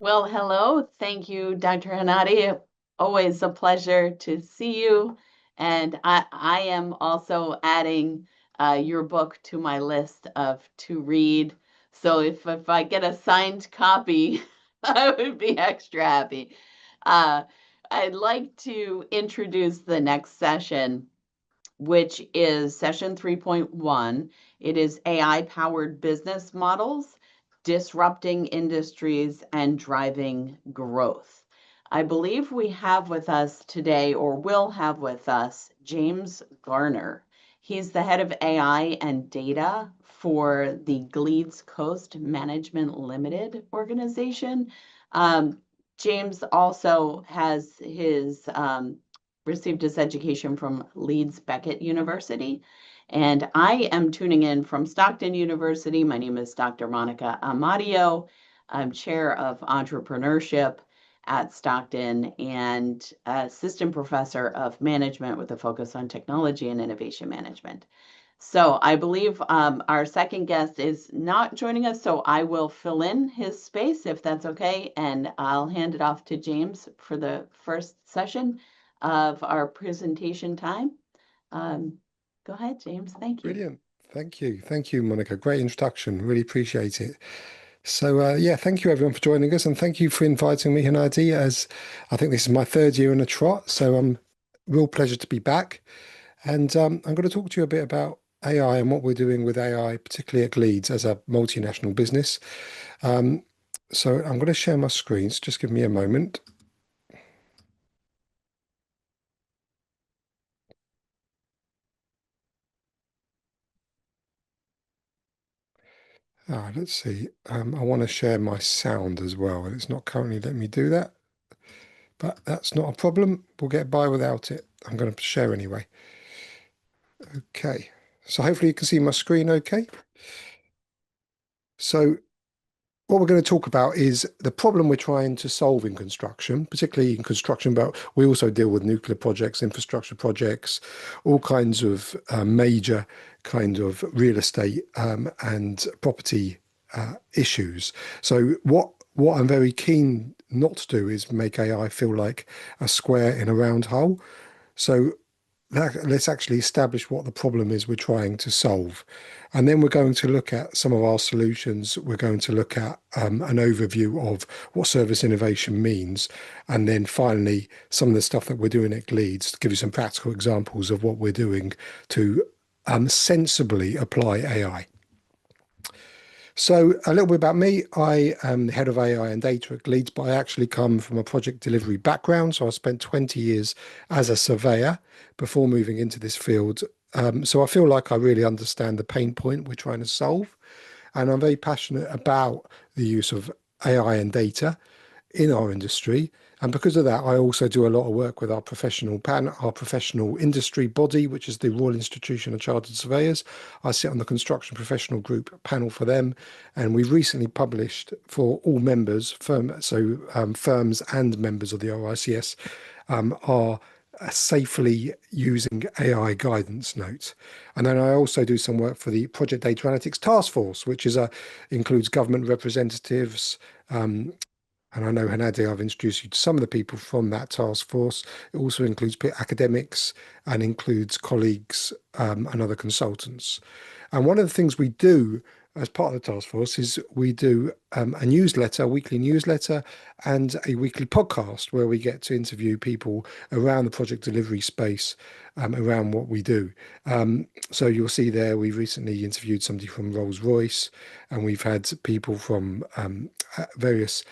Well, hello. Thank you, Dr. Hanadi. Always a pleasure to see you. And I am also adding your book to my list of to read. So if I get a signed copy, I would be extra happy. Uh, I'd like to introduce the next session, which is session 3.1. It is AI-powered business models, disrupting industries, and driving growth. I believe we have with us today, or will have with us, James Garner. He's the head of AI and data for the Gleeds Coast Management Limited organization. James also has received his education from Leeds Beckett University. And I am tuning in from Stockton University. My name is Dr. Monica Amadio. I'm chair of entrepreneurship at Stockton and assistant professor of management with a focus on technology and innovation management. So I believe our second guest is not joining us, so I will fill in his space if that's okay, and I'll hand it off to James for the first session of our presentation time. Go ahead, James. Thank you. Brilliant. Thank you. Thank you, Monica. Great introduction. Really appreciate it. So, yeah, thank you everyone for joining us, and thank you for inviting me, Hanadi, as I think this is my third year in a trot. So, real pleasure to be back. And I'm going to talk to you a bit about AI and what we're doing with AI, particularly at Gleeds as a multinational business. So I'm going to share my screens. Just give me a moment. Let's see. I want to share my sound as well, and it's not currently letting me do that, but that's not a problem. We'll get by without it. I'm going to share anyway. Okay, so hopefully you can see my screen okay. So what we're going to talk about is the problem we're trying to solve in construction, particularly in construction, but we also deal with nuclear projects, infrastructure projects, all kinds of major kind of real estate and property issues. So what I'm very keen not to do is make AI feel like a square in a round hole. So let's actually establish what the problem is we're trying to solve. And then we're going to look at some of our solutions. We're going to look at an overview of what service innovation means. And then finally, some of the stuff that we're doing at Gleeds to give you some practical examples of what we're doing to sensibly apply AI. So a little bit about me. I am the head of AI and data at Gleeds, but I actually come from a project delivery background. So I spent 20 years as a surveyor before moving into this field. So I feel like I really understand the pain point we're trying to solve. And I'm very passionate about the use of AI and data in our industry. And because of that, I also do a lot of work with our professional industry body, which is the Royal Institution of Chartered Surveyors. I sit on the construction professional group panel for them. And we've recently published for all members, firms and members of the RICS are safely using AI guidance notes. And then I also do some work for the Project Data Analytics Task Force, which includes government representatives, and I know, Hanadi, I've introduced you to some of the people from that task force. It also includes academics and includes colleagues and other consultants. And one of the things we do as part of the task force is we do a weekly newsletter and a weekly podcast where we get to interview people around the project delivery space, around what we do. So you'll see there, we recently interviewed somebody from Rolls-Royce, and we've had people from various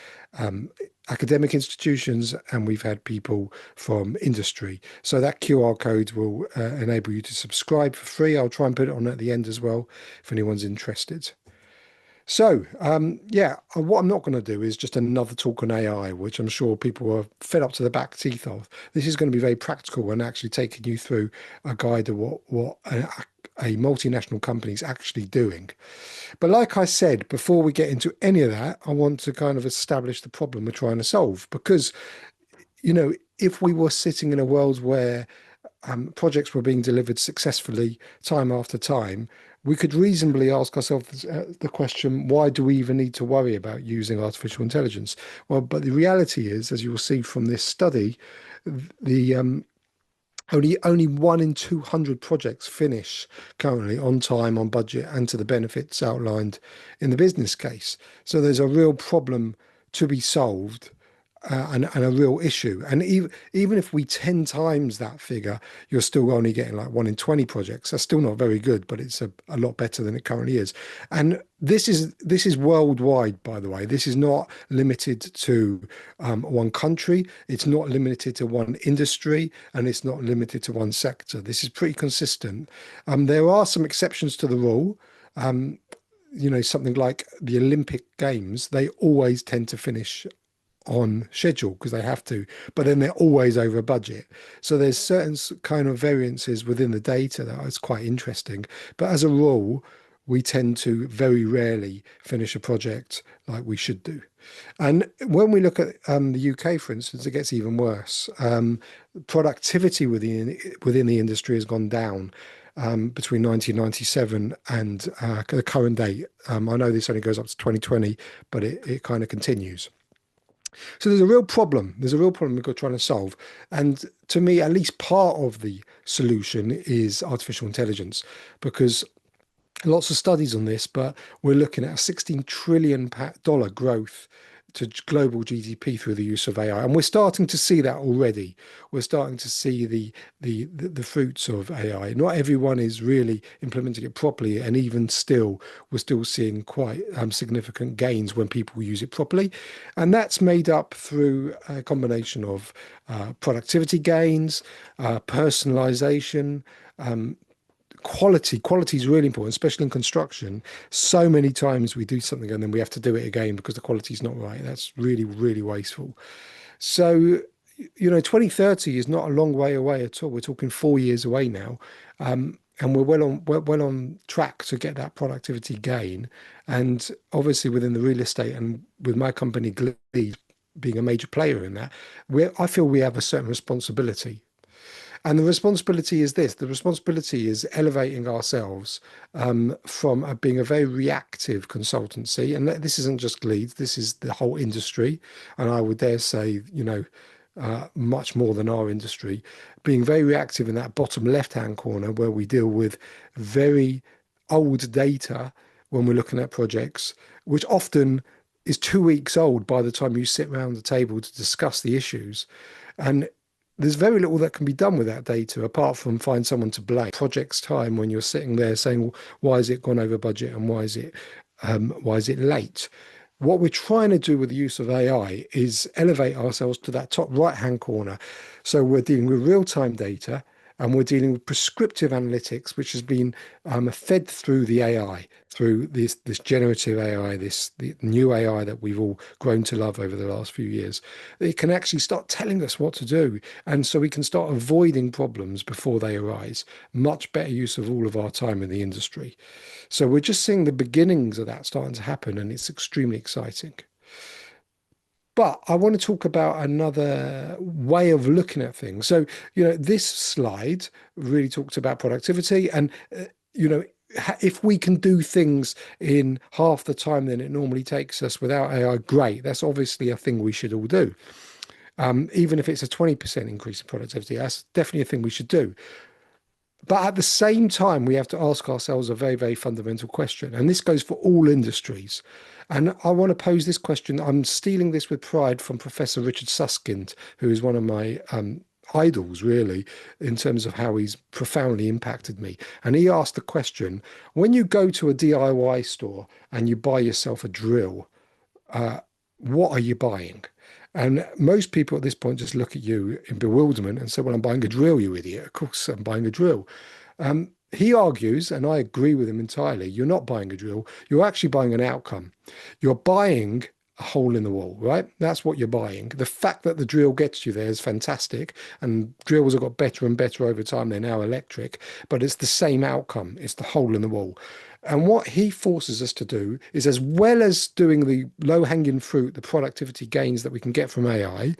academic institutions, and we've had people from industry. So that QR code will enable you to subscribe for free. I'll try and put it on at the end as well if anyone's interested. So, yeah, what I'm not going to do is just another talk on AI, which I'm sure people are fed up to the back teeth of. This is going to be very practical and actually taking you through a guide of what a multinational company is actually doing. But like I said, before we get into any of that, I want to kind of establish the problem we're trying to solve. Because, if we were sitting in a world where projects were being delivered successfully time after time, we could reasonably ask ourselves the question, why do we even need to worry about using artificial intelligence? Well, but the reality is, as you will see from this study, the only 1 in 200 projects finish currently on time, on budget, and to the benefits outlined in the business case. So there's a real problem to be solved, and a real issue. And even if we 10 times that figure, you're still only getting like 1 in 20 projects. That's still not very good, but it's a lot better than it currently is. And this is worldwide, by the way. This is not limited to one country. It's not limited to one industry, and it's not limited to one sector. This is pretty consistent. There are some exceptions to the rule. Something like the Olympic Games, they always tend to finish on schedule because they have to, but then they're always over budget. So there's certain kind of variances within the data that is quite interesting. But as a rule, we tend to very rarely finish a project like we should do. And when we look at the UK, for instance, it gets even worse. Productivity within the industry has gone down between 1997 and the current date. I know this only goes up to 2020, but it kind of continues. So there's a real problem. There's a real problem we've got trying to solve. And to me, at least part of the solution is artificial intelligence, because lots of studies on this, but we're looking at a $16 trillion growth to global GDP through the use of AI, and we're starting to see that already. We're starting to see the fruits of AI. Not everyone is really implementing it properly, and even still, we're still seeing quite significant gains when people use it properly, and that's made up through a combination of productivity gains, personalization. Quality is really important, especially in construction. So many times we do something and then we have to do it again because the quality is not right. That's really, really wasteful. So 2030 is not a long way away at all. We're talking 4 years away now, and we're well on track to get that productivity gain. And obviously within the real estate, and with my company Gleed being a major player in that, I feel we have a certain responsibility. And the responsibility is this: the responsibility is elevating ourselves from being a very reactive consultancy. And this isn't just Gleeds, this is the whole industry. And I would dare say, much more than our industry, being very reactive in that bottom left-hand corner where we deal with very old data when we're looking at projects, which often is 2 weeks old by the time you sit around the table to discuss the issues. And there's very little that can be done with that data apart from find someone to blame. Project's time when you're sitting there saying, well, why has it gone over budget and why is it late? What we're trying to do with the use of AI is elevate ourselves to that top right-hand corner. So we're dealing with real-time data, and we're dealing with prescriptive analytics, which has been fed through the AI, through this generative AI, the new AI that we've all grown to love over the last few years. It can actually start telling us what to do, and so we can start avoiding problems before they arise. Much better use of all of our time in the industry. So we're just seeing the beginnings of that starting to happen, and it's extremely exciting. But I want to talk about another way of looking at things. So, this slide really talks about productivity, and, if we can do things in half the time than it normally takes us without AI, great. That's obviously a thing we should all do. Even if it's a 20% increase in productivity, that's definitely a thing we should do. But at the same time, we have to ask ourselves a very, very fundamental question. And this goes for all industries. And I want to pose this question. I'm stealing this with pride from Professor Richard Susskind, who is one of my idols, really, in terms of how he's profoundly impacted me. And he asked the question, when you go to a DIY store and you buy yourself a drill, what are you buying? And most people at this point just look at you in bewilderment and say, well, I'm buying a drill, you idiot. Of course, I'm buying a drill. He argues, and I agree with him entirely, you're not buying a drill. You're actually buying an outcome. You're buying a hole in the wall, right? That's what you're buying. The fact that the drill gets you there is fantastic. And drills have got better and better over time. They're now electric, but it's the same outcome. It's the hole in the wall. And what he forces us to do is, as well as doing the low-hanging fruit, the productivity gains that we can get from AI,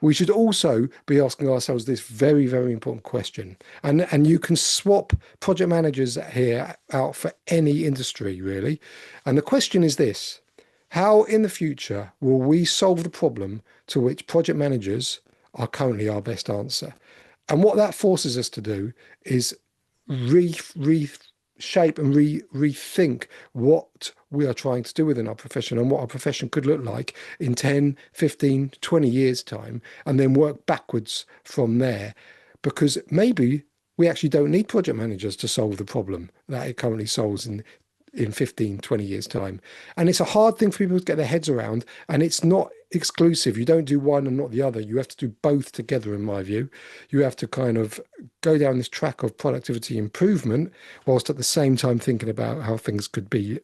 we should also be asking ourselves this very, very important question. And you can swap project managers here out for any industry, really. And the question is this: how in the future will we solve the problem to which project managers are currently our best answer? And what that forces us to do is reshape and rethink what we are trying to do within our profession and what our profession could look like in 10, 15, 20 years' time, and then work backwards from there. Because maybe we actually don't need project managers to solve the problem that it currently solves in 15, 20 years' time. And it's a hard thing for people to get their heads around. And it's not exclusive. You don't do one and not the other. You have to do both together, in my view. You have to kind of go down this track of productivity improvement whilst at the same time thinking about how things could be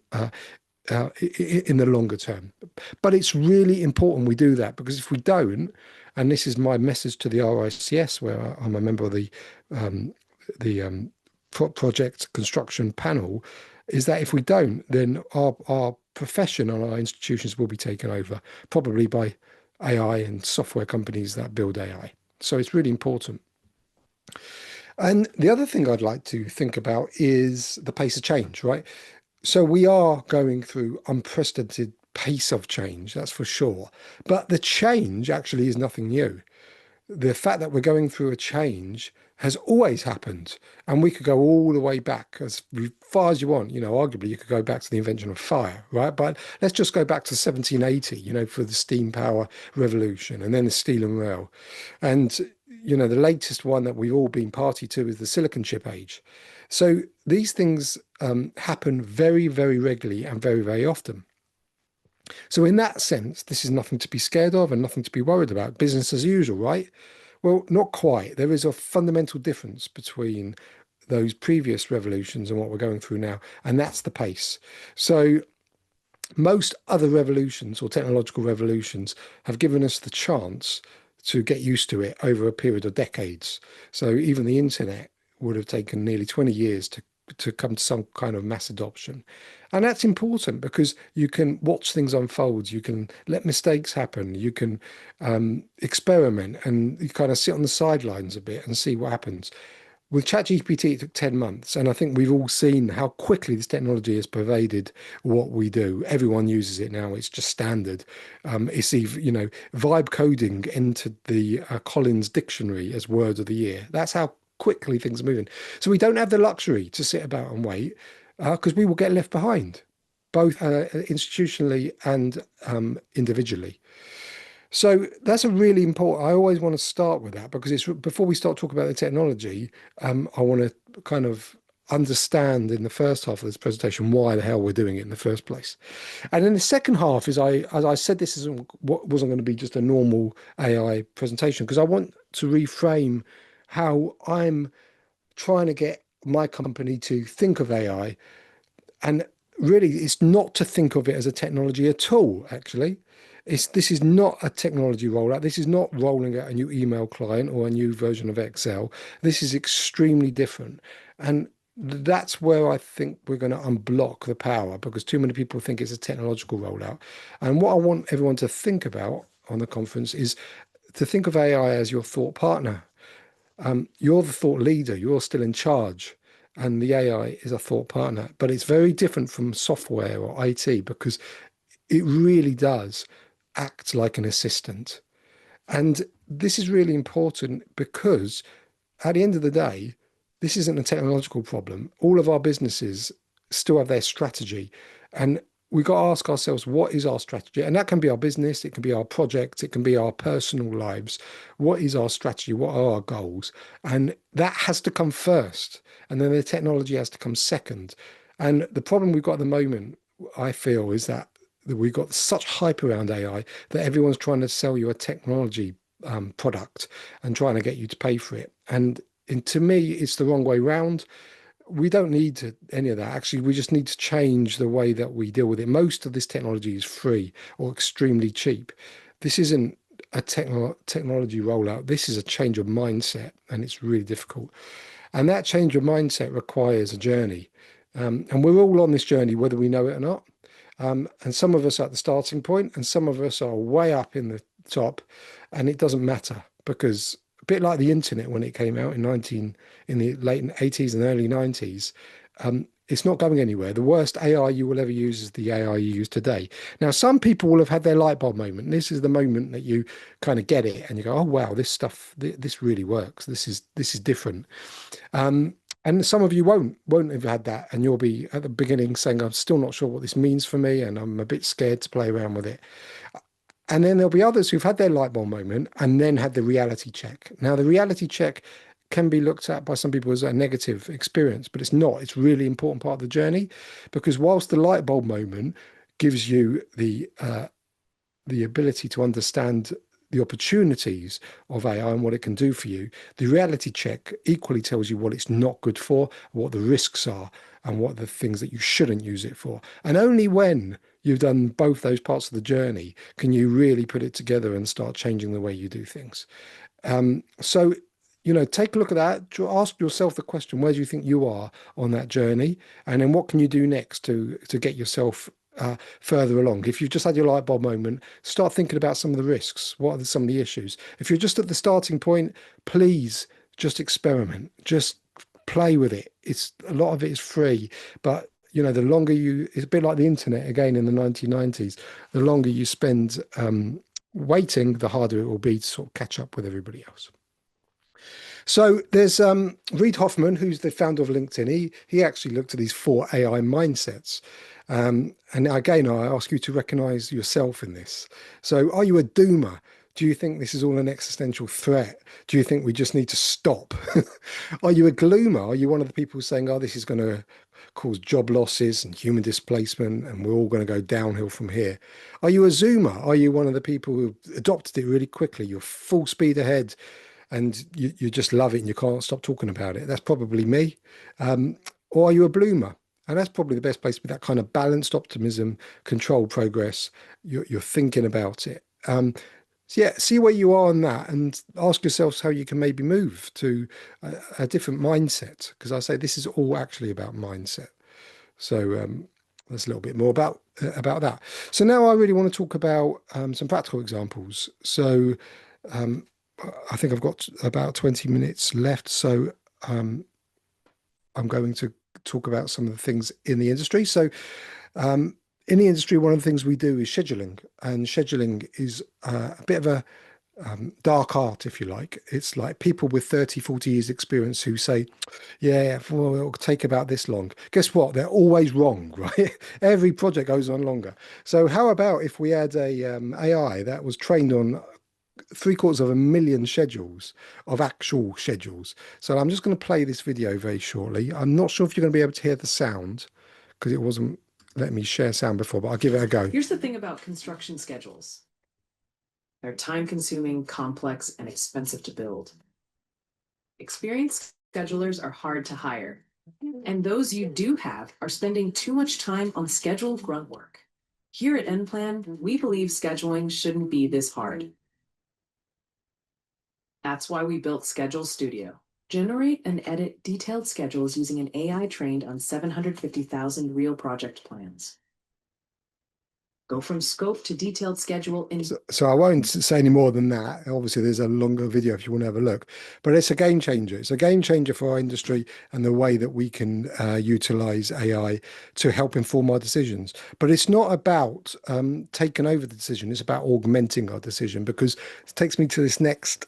in the longer term. But it's really important we do that, because if we don't, and this is my message to the RICS, where I'm a member of the project construction panel, is that if we don't, then our profession and our institutions will be taken over, probably by AI and software companies that build AI. So it's really important. And the other thing I'd like to think about is the pace of change, right? So we are going through unprecedented pace of change, that's for sure. But the change actually is nothing new. The fact that we're going through a change has always happened. And we could go all the way back as far as you want. Arguably you could go back to the invention of fire, right? But let's just go back to 1780, for the steam power revolution, and then the steel and rail. And, the latest one that we've all been party to is the silicon chip age. So these things happen very, very regularly and very, very often. So in that sense, this is nothing to be scared of and nothing to be worried about. Business as usual, right? Well, not quite. There is a fundamental difference between those previous revolutions and what we're going through now, and that's the pace. So most other revolutions or technological revolutions have given us the chance to get used to it over a period of decades. So even the internet would have taken nearly 20 years to come to some kind of mass adoption. And that's important because you can watch things unfold. You can let mistakes happen. You can experiment, and you kind of sit on the sidelines a bit and see what happens. With ChatGPT, it took 10 months. And I think we've all seen how quickly this technology has pervaded what we do. Everyone uses it now. It's just standard. It's even, vibe coding entered the Collins Dictionary as word of the year. That's how quickly things are moving. So we don't have the luxury to sit about and wait, because we will get left behind, both institutionally and individually. So that's a really important. I always want to start with that, because it's before we start talking about the technology. I want to kind of understand in the first half of this presentation why the hell we're doing it in the first place. And in the second half, as I said, this isn't what wasn't going to be just a normal AI presentation, because I want to reframe how I'm trying to get my company to think of AI. And really, it's not to think of it as a technology at all, actually. This is not a technology rollout. This is not rolling out a new email client or a new version of Excel. This is extremely different. And that's where I think we're going to unblock the power, because too many people think it's a technological rollout. And what I want everyone to think about on the conference is to think of AI as your thought partner. You're the thought leader, you're still in charge, and the AI is a thought partner. But it's very different from software or IT, because it really does act like an assistant. And this is really important, because at the end of the day, this isn't a technological problem. All of our businesses still have their strategy. And we got to ask ourselves, what is our strategy? And that can be our business, it can be our projects, it can be our personal lives. What is our strategy? What are our goals? And that has to come first. And then the technology has to come second. And the problem we've got at the moment, I feel, is that we've got such hype around AI that everyone's trying to sell you a technology product and trying to get you to pay for it. And to me, it's the wrong way round. We don't need any of that. Actually, we just need to change the way that we deal with it. Most of this technology is free or extremely cheap. This isn't a technology rollout. This is a change of mindset, and it's really difficult. And that change of mindset requires a journey. And we're all on this journey, whether we know it or not. And some of us are at the starting point, and some of us are way up in the top, and it doesn't matter because a bit like the internet when it came out in the late 80s and early 90s, it's not going anywhere. The worst AI you will ever use is the AI you use today. Now, some people will have had their light bulb moment. This is the moment that you kind of get it and you go, oh wow, this stuff, this really works. This is different. And some of you won't have had that, and you'll be at the beginning saying, I'm still not sure what this means for me, and I'm a bit scared to play around with it. And then there'll be others who've had their light bulb moment and then had the reality check. Now, the reality check can be looked at by some people as a negative experience, but it's not. It's a really important part of the journey, because whilst the light bulb moment gives you the ability to understand the opportunities of AI and what it can do for you, the reality check equally tells you what it's not good for, what the risks are, and what the things that you shouldn't use it for. And only when you've done both those parts of the journey can you really put it together and start changing the way you do things. So, take a look at that. Ask yourself the question, where do you think you are on that journey? And then what can you do next to get yourself further along? If you've just had your light bulb moment, start thinking about some of the risks. What are some of the issues? If you're just at the starting point, please just experiment. Just play with it. A lot of it is free, but the longer it's a bit like the internet again in the 1990s. The longer you spend waiting, the harder it will be to sort of catch up with everybody else. So there's Reid Hoffman, who's the founder of LinkedIn. He actually looked at these 4 AI mindsets. And again, I ask you to recognize yourself in this. So are you a doomer? Do you think this is all an existential threat? Do you think we just need to stop? Are you a gloomer? Are you one of the people saying, oh, this is going to cause job losses and human displacement, and we're all going to go downhill from here? Are you a zoomer? Are you one of the people who adopted it really quickly? You're full speed ahead and you just love it and you can't stop talking about it? That's probably me. Or are you a bloomer? And that's probably the best place to be, that kind of balanced optimism, controlled progress. You're thinking about it. So yeah, see where you are on that and ask yourselves how you can maybe move to a different mindset. Because I say this is all actually about mindset. So that's a little bit more about that. So now I really want to talk about some practical examples. So I think I've got about 20 minutes left. So I'm going to talk about some of the things in the industry. So in the industry, one of the things we do is scheduling, and scheduling is a bit of a dark art, if you like. It's like people with 30, 40 years experience who say, yeah, well, it'll take about this long. Guess what? They're always wrong, right? Every project goes on longer. So how about if we had a AI that was trained on 750,000 schedules of actual schedules? So I'm just going to play this video very shortly. I'm not sure if you're going to be able to hear the sound because it wasn't let me share sound before, but I'll give it a go. Here's the thing about construction schedules. They're time-consuming, complex, and expensive to build. Experienced schedulers are hard to hire, and those you do have are spending too much time on scheduled grunt work. Here at Enplan, we believe scheduling shouldn't be this hard. That's why we built Schedule Studio. Generate and edit detailed schedules using an AI trained on 750,000 real project plans. Go from scope to detailed schedule in... So I won't say any more than that. Obviously, there's a longer video if you want to have a look. But it's a game changer. It's a game changer for our industry and the way that we can utilize AI to help inform our decisions. But it's not about taking over the decision. It's about augmenting our decision, because it takes me to this next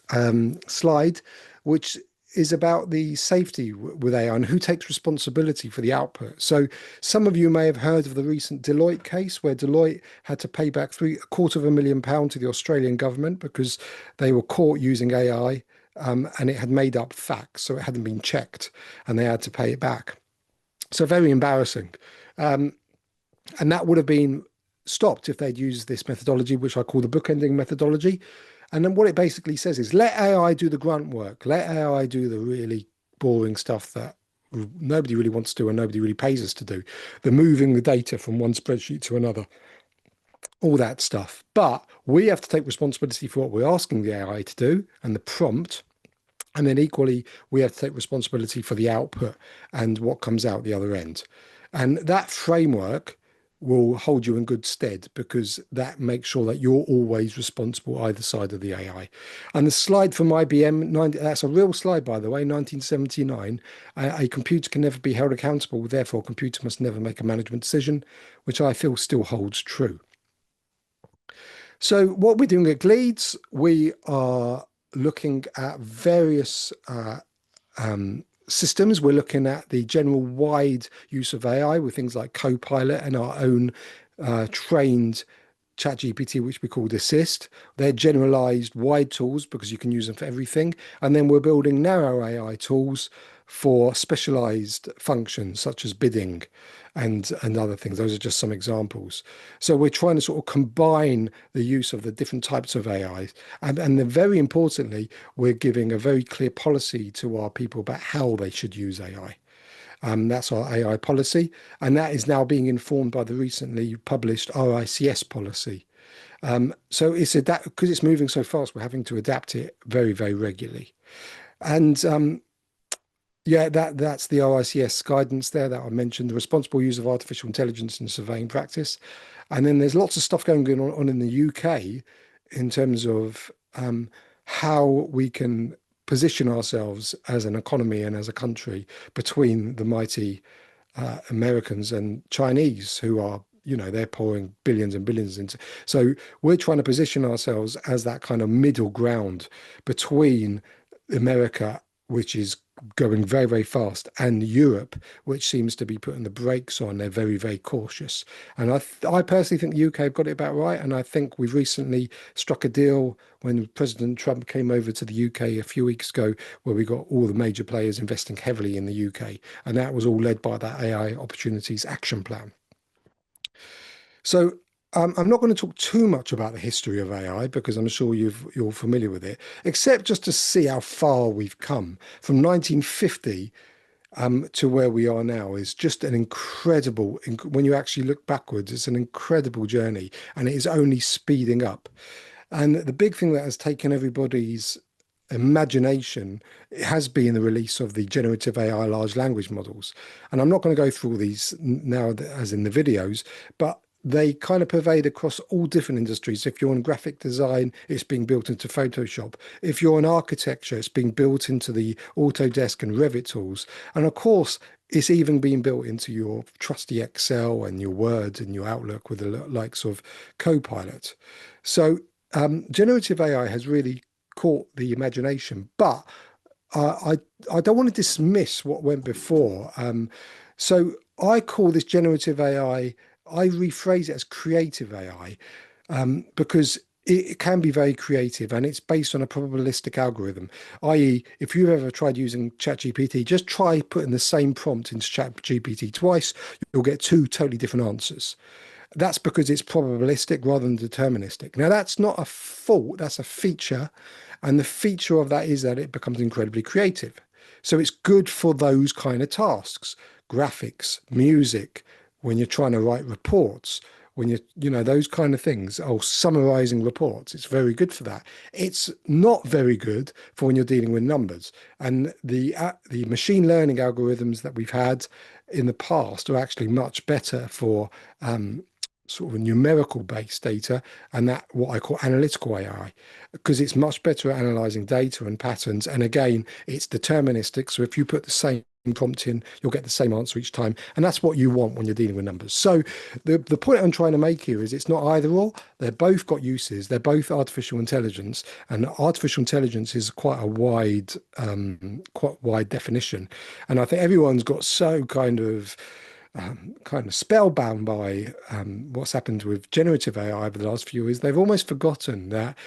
slide, which is about the safety with AI and who takes responsibility for the output. So some of you may have heard of the recent Deloitte case, where Deloitte had to pay back £750,000 to the Australian government because they were caught using AI and it had made up facts, so it hadn't been checked, and they had to pay it back. So very embarrassing. And that would have been stopped if they'd used this methodology, which I call the bookending methodology. And then what it basically says is let AI do the grunt work. Let AI do the really boring stuff that nobody really wants to do and nobody really pays us to do. The moving the data from one spreadsheet to another, all that stuff. But we have to take responsibility for what we're asking the AI to do and the prompt. And then equally, we have to take responsibility for the output and what comes out the other end. And that framework will hold you in good stead because that makes sure that you're always responsible either side of the AI. And the slide from IBM, that's a real slide, by the way, 1979. A computer can never be held accountable, therefore, a computer must never make a management decision, which I feel still holds true. So what we're doing at Gleeds, we are looking at various systems. We're looking at the general wide use of AI with things like Copilot and our own trained ChatGPT, which we call Assist. They're generalized wide tools because you can use them for everything. And then we're building narrow AI tools for specialized functions such as bidding and other things. Those are just some examples. So we're trying to sort of combine the use of the different types of AI. And then very importantly, we're giving a very clear policy to our people about how they should use AI. That's our AI policy. And that is now being informed by the recently published RICS policy. So it's because it's moving so fast, we're having to adapt it very, very regularly. And yeah, that's the RICS guidance there that I mentioned, the responsible use of artificial intelligence in surveying practice. And then there's lots of stuff going on in the UK in terms of how we can position ourselves as an economy and as a country between the mighty Americans and Chinese, who are, they're pouring billions and billions into. So we're trying to position ourselves as that kind of middle ground between America, which is going very, very fast, and Europe, which seems to be putting the brakes on. They're very, very cautious. And I personally think the UK have got it about right. And I think we've recently struck a deal when President Trump came over to the UK a few weeks ago, where we got all the major players investing heavily in the UK. And that was all led by that AI Opportunities Action Plan. So I'm not going to talk too much about the history of AI because I'm sure you're familiar with it, except just to see how far we've come from 1950 to where we are now is just an incredible, when you actually look backwards, it's an incredible journey, and it is only speeding up. And the big thing that has taken everybody's imagination has been the release of the generative AI large language models. And I'm not going to go through all these now as in the videos, but they kind of pervade across all different industries. If you're in graphic design, it's being built into Photoshop. If you're in architecture, it's being built into the Autodesk and Revit tools. And of course, it's even being built into your trusty Excel and your Word and your Outlook with the likes of Copilot. So generative AI has really caught the imagination, but I don't want to dismiss what went before. So I call this generative AI, I rephrase it as creative AI, because it can be very creative, and it's based on a probabilistic algorithm, i.e. if you've ever tried using ChatGPT, just try putting the same prompt into ChatGPT twice, you'll get two totally different answers. That's because it's probabilistic rather than deterministic. Now, that's not a fault, that's a feature. And the feature of that is that it becomes incredibly creative. So it's good for those kind of tasks, graphics, music, when you're trying to write reports, when those kind of things, or summarizing reports, it's very good for that. It's not very good for when you're dealing with numbers. And the machine learning algorithms that we've had in the past are actually much better for sort of numerical based data, and that what I call analytical AI, because it's much better at analyzing data and patterns. And again, it's deterministic. So if you put the same prompt in, you'll get the same answer each time. And that's what you want when you're dealing with numbers. So the point I'm trying to make here is it's not either or. They're both got uses. They're both artificial intelligence, and artificial intelligence is quite a wide definition. And I think everyone's got so kind of spellbound by what's happened with generative AI over the last few years. They've almost forgotten that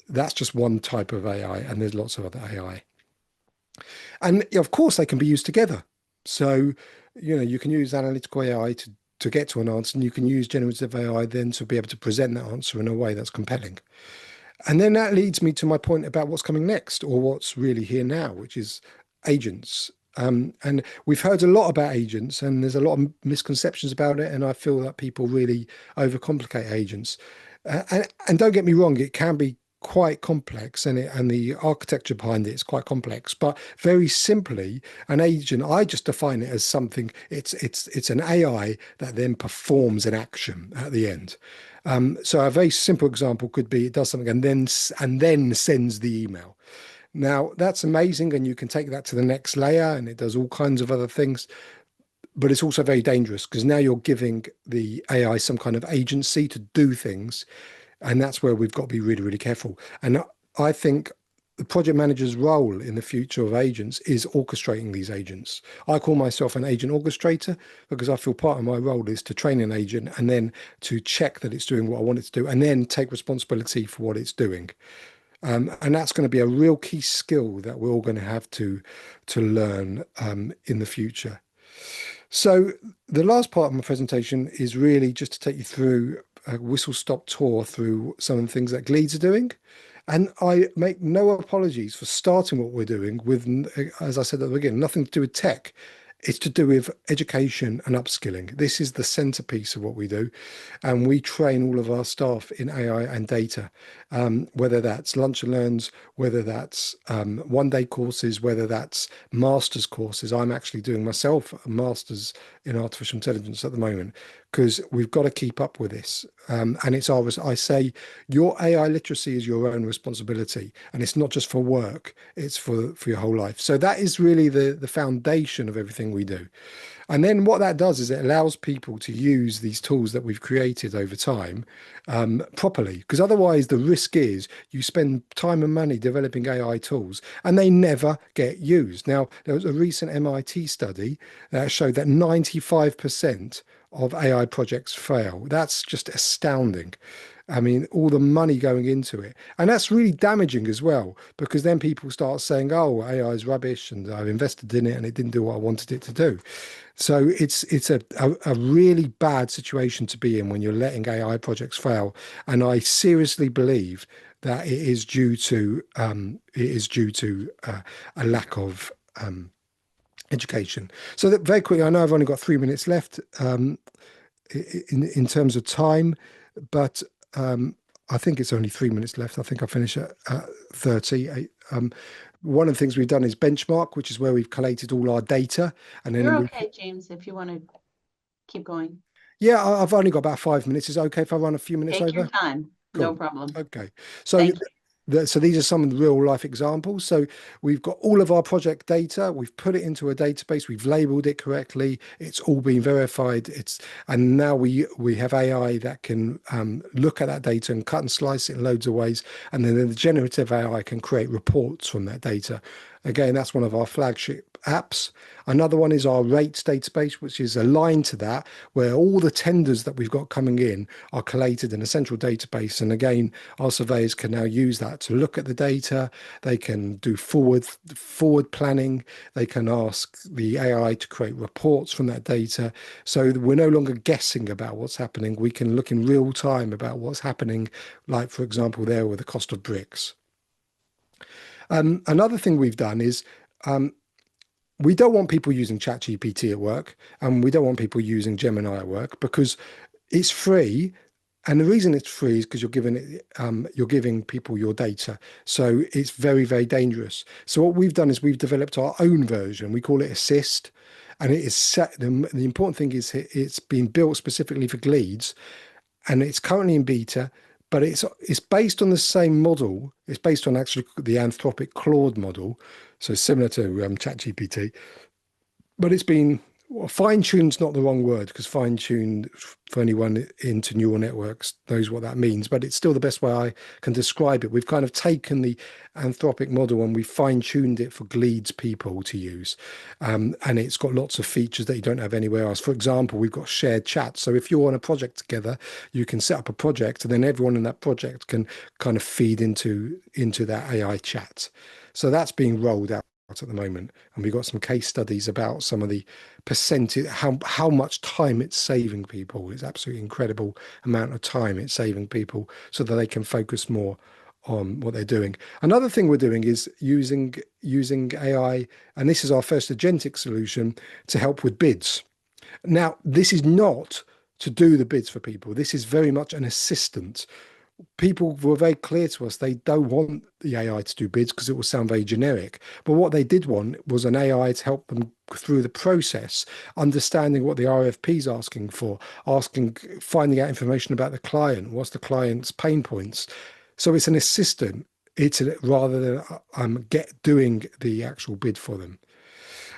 that's just one type of AI, and there's lots of other AI. And of course, they can be used together. So, you can use analytical AI to get to an answer, and you can use generative AI then to be able to present that answer in a way that's compelling. And then that leads me to my point about what's coming next, or what's really here now, which is agents. And we've heard a lot about agents, and there's a lot of misconceptions about it. And I feel that people really overcomplicate agents. And don't get me wrong, it can be quite complex, and the architecture behind it is quite complex. But very simply, an agent, I just define it as something. It's an AI that then performs an action at the end. So a very simple example could be it does something and then sends the email. Now that's amazing, and you can take that to the next layer, and it does all kinds of other things. But it's also very dangerous because now you're giving the AI some kind of agency to do things, and that's where we've got to be really, really careful. And I think the project manager's role in the future of agents is orchestrating these agents. I call myself an agent orchestrator because I feel part of my role is to train an agent and then to check that it's doing what I want it to do, and then take responsibility for what it's doing. And that's going to be a real key skill that we're all going to have to learn in the future. So the last part of my presentation is really just to take you through a whistle-stop tour through some of the things that Gleeds are doing. And I make no apologies for starting what we're doing with, as I said at the beginning, nothing to do with tech. It's to do with education and upskilling. This is the centerpiece of what we do. And we train all of our staff in AI and data, whether that's lunch and learns, whether that's one-day courses, whether that's master's courses. I'm actually doing myself a master's in artificial intelligence at the moment because we've got to keep up with this. And it's ours. I say your AI literacy is your own responsibility, and it's not just for work, it's for your whole life. So that is really the foundation of everything we do. And then what that does is it allows people to use these tools that we've created over time properly, because otherwise the risk is you spend time and money developing AI tools and they never get used. Now, there was a recent MIT study that showed that 95% of AI projects fail. That's just astounding. I mean, all the money going into it. And that's really damaging as well, because then people start saying, oh, AI is rubbish and I've invested in it and it didn't do what I wanted it to do. So it's a really bad situation to be in when you're letting AI projects fail. And I seriously believe that it is due to a lack of education. So that very quickly, I know I've only got 3 minutes left in terms of time, but I think it's only 3 minutes left. I think I finish at 30. One of the things we've done is benchmark, which is where we've collated all our data. And then You're okay, James, if you want to keep going. Yeah, I've only got about 5 minutes. Is it okay if I run a few minutes Take over? your time. Cool. No problem. Okay. So Thank you. so these are some of the real life examples. So we've got all of our project data. We've put it into a database. We've labeled it correctly. It's all been verified. And now we have AI that can look at that data and cut and slice it in loads of ways. And then the generative AI can create reports from that data. Again, that's one of our flagship apps. Another one is our rates database, which is aligned to that, where all the tenders that we've got coming in are collated in a central database. And again, our surveyors can now use that to look at the data. They can do forward planning. They can ask the AI to create reports from that data. So we're no longer guessing about what's happening. We can look in real time about what's happening, like, for example, there with the cost of bricks. Another thing we've done is we don't want people using ChatGPT at work, and we don't want people using Gemini at work because it's free. And the reason it's free is because you're giving people your data. So it's very, very dangerous. So what we've done is we've developed our own version. We call it Assist. And it is set, the important thing is it's been built specifically for Gleeds, and it's currently in beta. But it's based on the same model. It's based on actually the Anthropic Claude model, so similar to ChatGPT. But it's been fine-tuned's not the wrong word, because fine-tuned, for anyone into neural networks, knows what that means. But it's still the best way I can describe it. We've kind of taken the Anthropic model and we fine-tuned it for Gleeds people to use. And it's got lots of features that you don't have anywhere else. For example, we've got shared chat. So if you're on a project together, you can set up a project, and then everyone in that project can kind of feed into that AI chat. So that's being rolled out at the moment, and we've got some case studies about some of the percentage, how much time it's saving people. It's absolutely incredible amount of time it's saving people so that they can focus more on what they're doing. Another thing we're doing is using AI, and this is our first agentic solution to help with bids. Now, this is not to do the bids for people. This is very much an assistant. people were very clear to us they don't want the AI to do bids because it will sound very generic. But what they did want was an AI to help them through the process, understanding what the RFP is asking for, finding out information about the client, what's the client's pain points. So it's an assistant. Rather than doing the actual bid for them.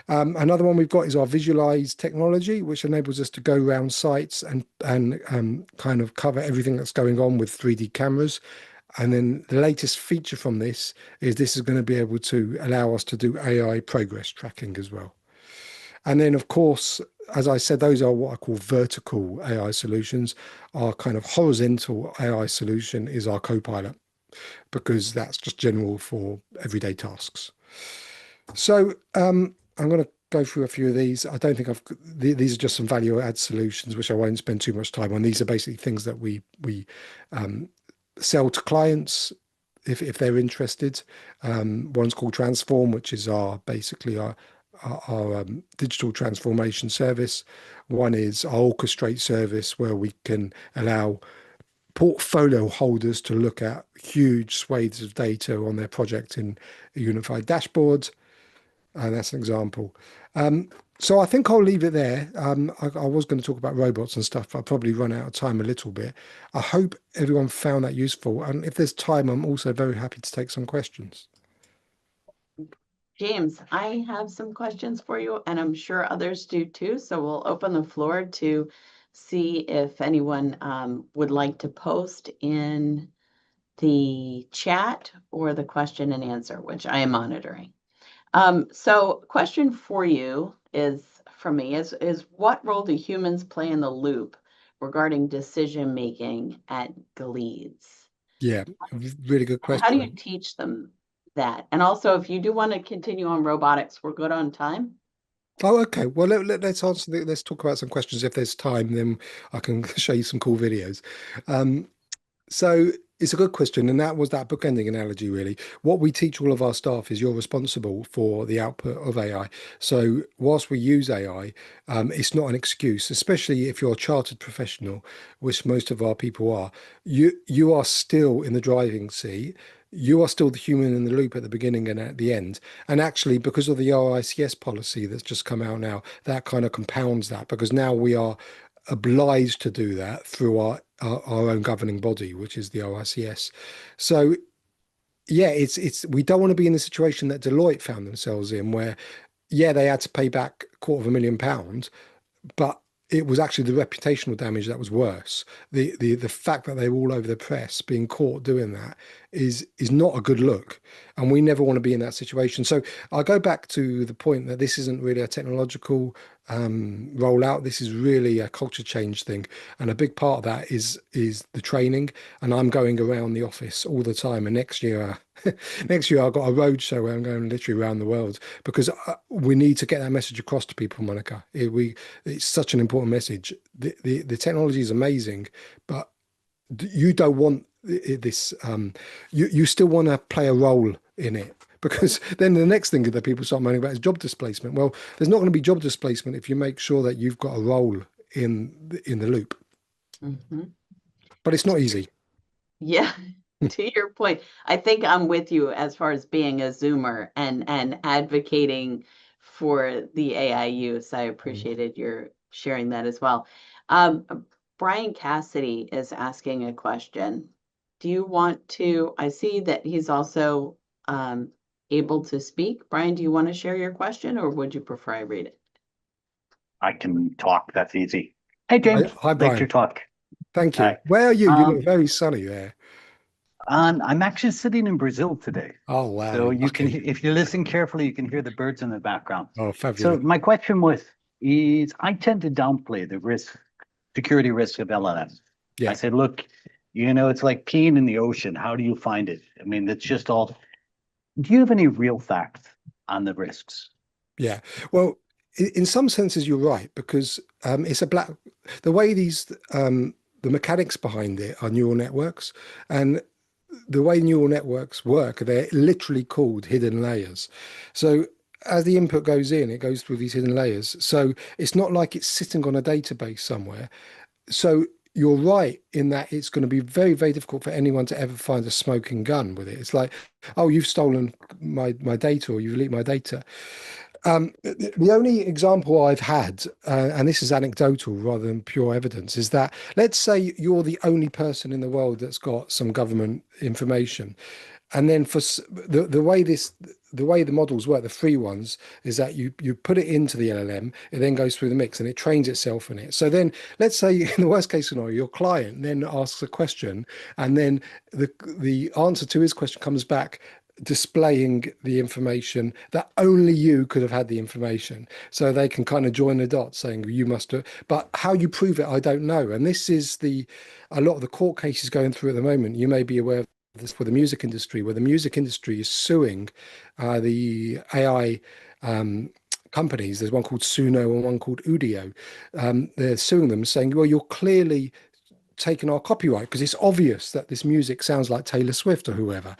Another one we've got is our Visualize technology, which enables us to go around sites and kind of cover everything that's going on with 3D cameras. And then the latest feature from this is going to be able to allow us to do AI progress tracking as well. And then, of course, as I said, those are what I call vertical AI solutions. Our kind of horizontal AI solution is our Copilot, because that's just general for everyday tasks. So I'm going to go through a few of these. I don't think these are just some value add solutions, which I won't spend too much time on. These are basically things that we sell to clients if they're interested. One's called Transform, which is basically our digital transformation service. One is our Orchestrate service, where we can allow portfolio holders to look at huge swathes of data on their project in a unified dashboard. And that's an example. So I think I'll leave it there. I was going to talk about robots and stuff, but I'll probably run out of time a little bit. I hope everyone found that useful. And if there's time, I'm also very happy to take some questions. James, I have some questions for you, and I'm sure others do too. So we'll open the floor to see if anyone would like to post in the chat or the question and answer, which I am monitoring. So question for you from me is what role do humans play in the loop regarding decision making at Gleeds? Yeah, really good question. How do you teach them that? And also, if you do want to continue on robotics, we're good on time. Oh, okay. Well, let's answer. Let's talk about some questions. If there's time, then I can show you some cool videos. So it's a good question, and that was that bookending analogy, really. What we teach all of our staff is you're responsible for the output of AI. So whilst we use AI, it's not an excuse, especially if you're a chartered professional, which most of our people are. You are still in the driving seat. You are still the human in the loop at the beginning and at the end. And actually, because of the RICS policy that's just come out now, that kind of compounds that, because now we are obliged to do that through our own governing body, which is the RICS. So yeah, we don't want to be in the situation that Deloitte found themselves in, where they had to pay back £250,000, but it was actually the reputational damage that was worse. The fact that they were all over the press being caught doing that is not a good look, and we never want to be in that situation. So I'll go back to the point that this isn't really a technological rollout. This is really a culture change thing, and a big part of that is the training. And I'm going around the office all the time, and next year I've got a road show where I'm going literally around the world, because we need to get that message across to people, Monica. It's such an important message. The technology is amazing, but you don't want this. You still want to play a role in it, because then the next thing that people start moaning about is job displacement. Well, there's not going to be job displacement if you make sure that you've got a role in the loop. Mm-hmm. But it's not easy. Yeah. To your point, I think I'm with you as far as being a Zoomer and advocating for the AI use. I appreciated your sharing that as well. Brian Cassidy is asking a question. Do you want to, I see that he's also able to speak. Brian, do you want to share your question, or would you prefer I read it? I can talk. That's easy. Hey, James. Hi, Brian. Thanks for talk. Thank you. Hi. Where are you? You look very sunny there. I'm actually sitting in Brazil today. Oh, wow. So you can, if you listen carefully, you can hear the birds in the background. Oh, fabulous. So my question is I tend to downplay the security risk of LLM. Yeah. I said, look, it's like peeing in the ocean. How do you find it? I mean, it's just all. Do you have any real facts on the risks? Yeah. Well, in some senses, you're right, because it's the way the mechanics behind it are neural networks, and the way neural networks work, they're literally called hidden layers. So as the input goes in, it goes through these hidden layers. So it's not like it's sitting on a database somewhere. So you're right in that it's going to be very, very difficult for anyone to ever find a smoking gun with it. It's like, oh, you've stolen my data, or you've leaked my data. The only example I've had, and this is anecdotal rather than pure evidence, is that let's say you're the only person in the world that's got some government information, and then the way the models work, the free ones, is that you put it into the LLM, it then goes through the mix and it trains itself in it. So then let's say in the worst case scenario, your client then asks a question, and then the answer to his question comes back displaying the information that only you could have had the information, so they can kind of join the dots saying you must have. But how you prove it, I don't know. And this is a lot of the court cases going through at the moment. You may be aware of this for the music industry, where the music industry is suing the AI companies. There's one called Suno and one called Udio. They're suing them, saying, well, you're clearly taking our copyright because it's obvious that this music sounds like Taylor Swift or whoever.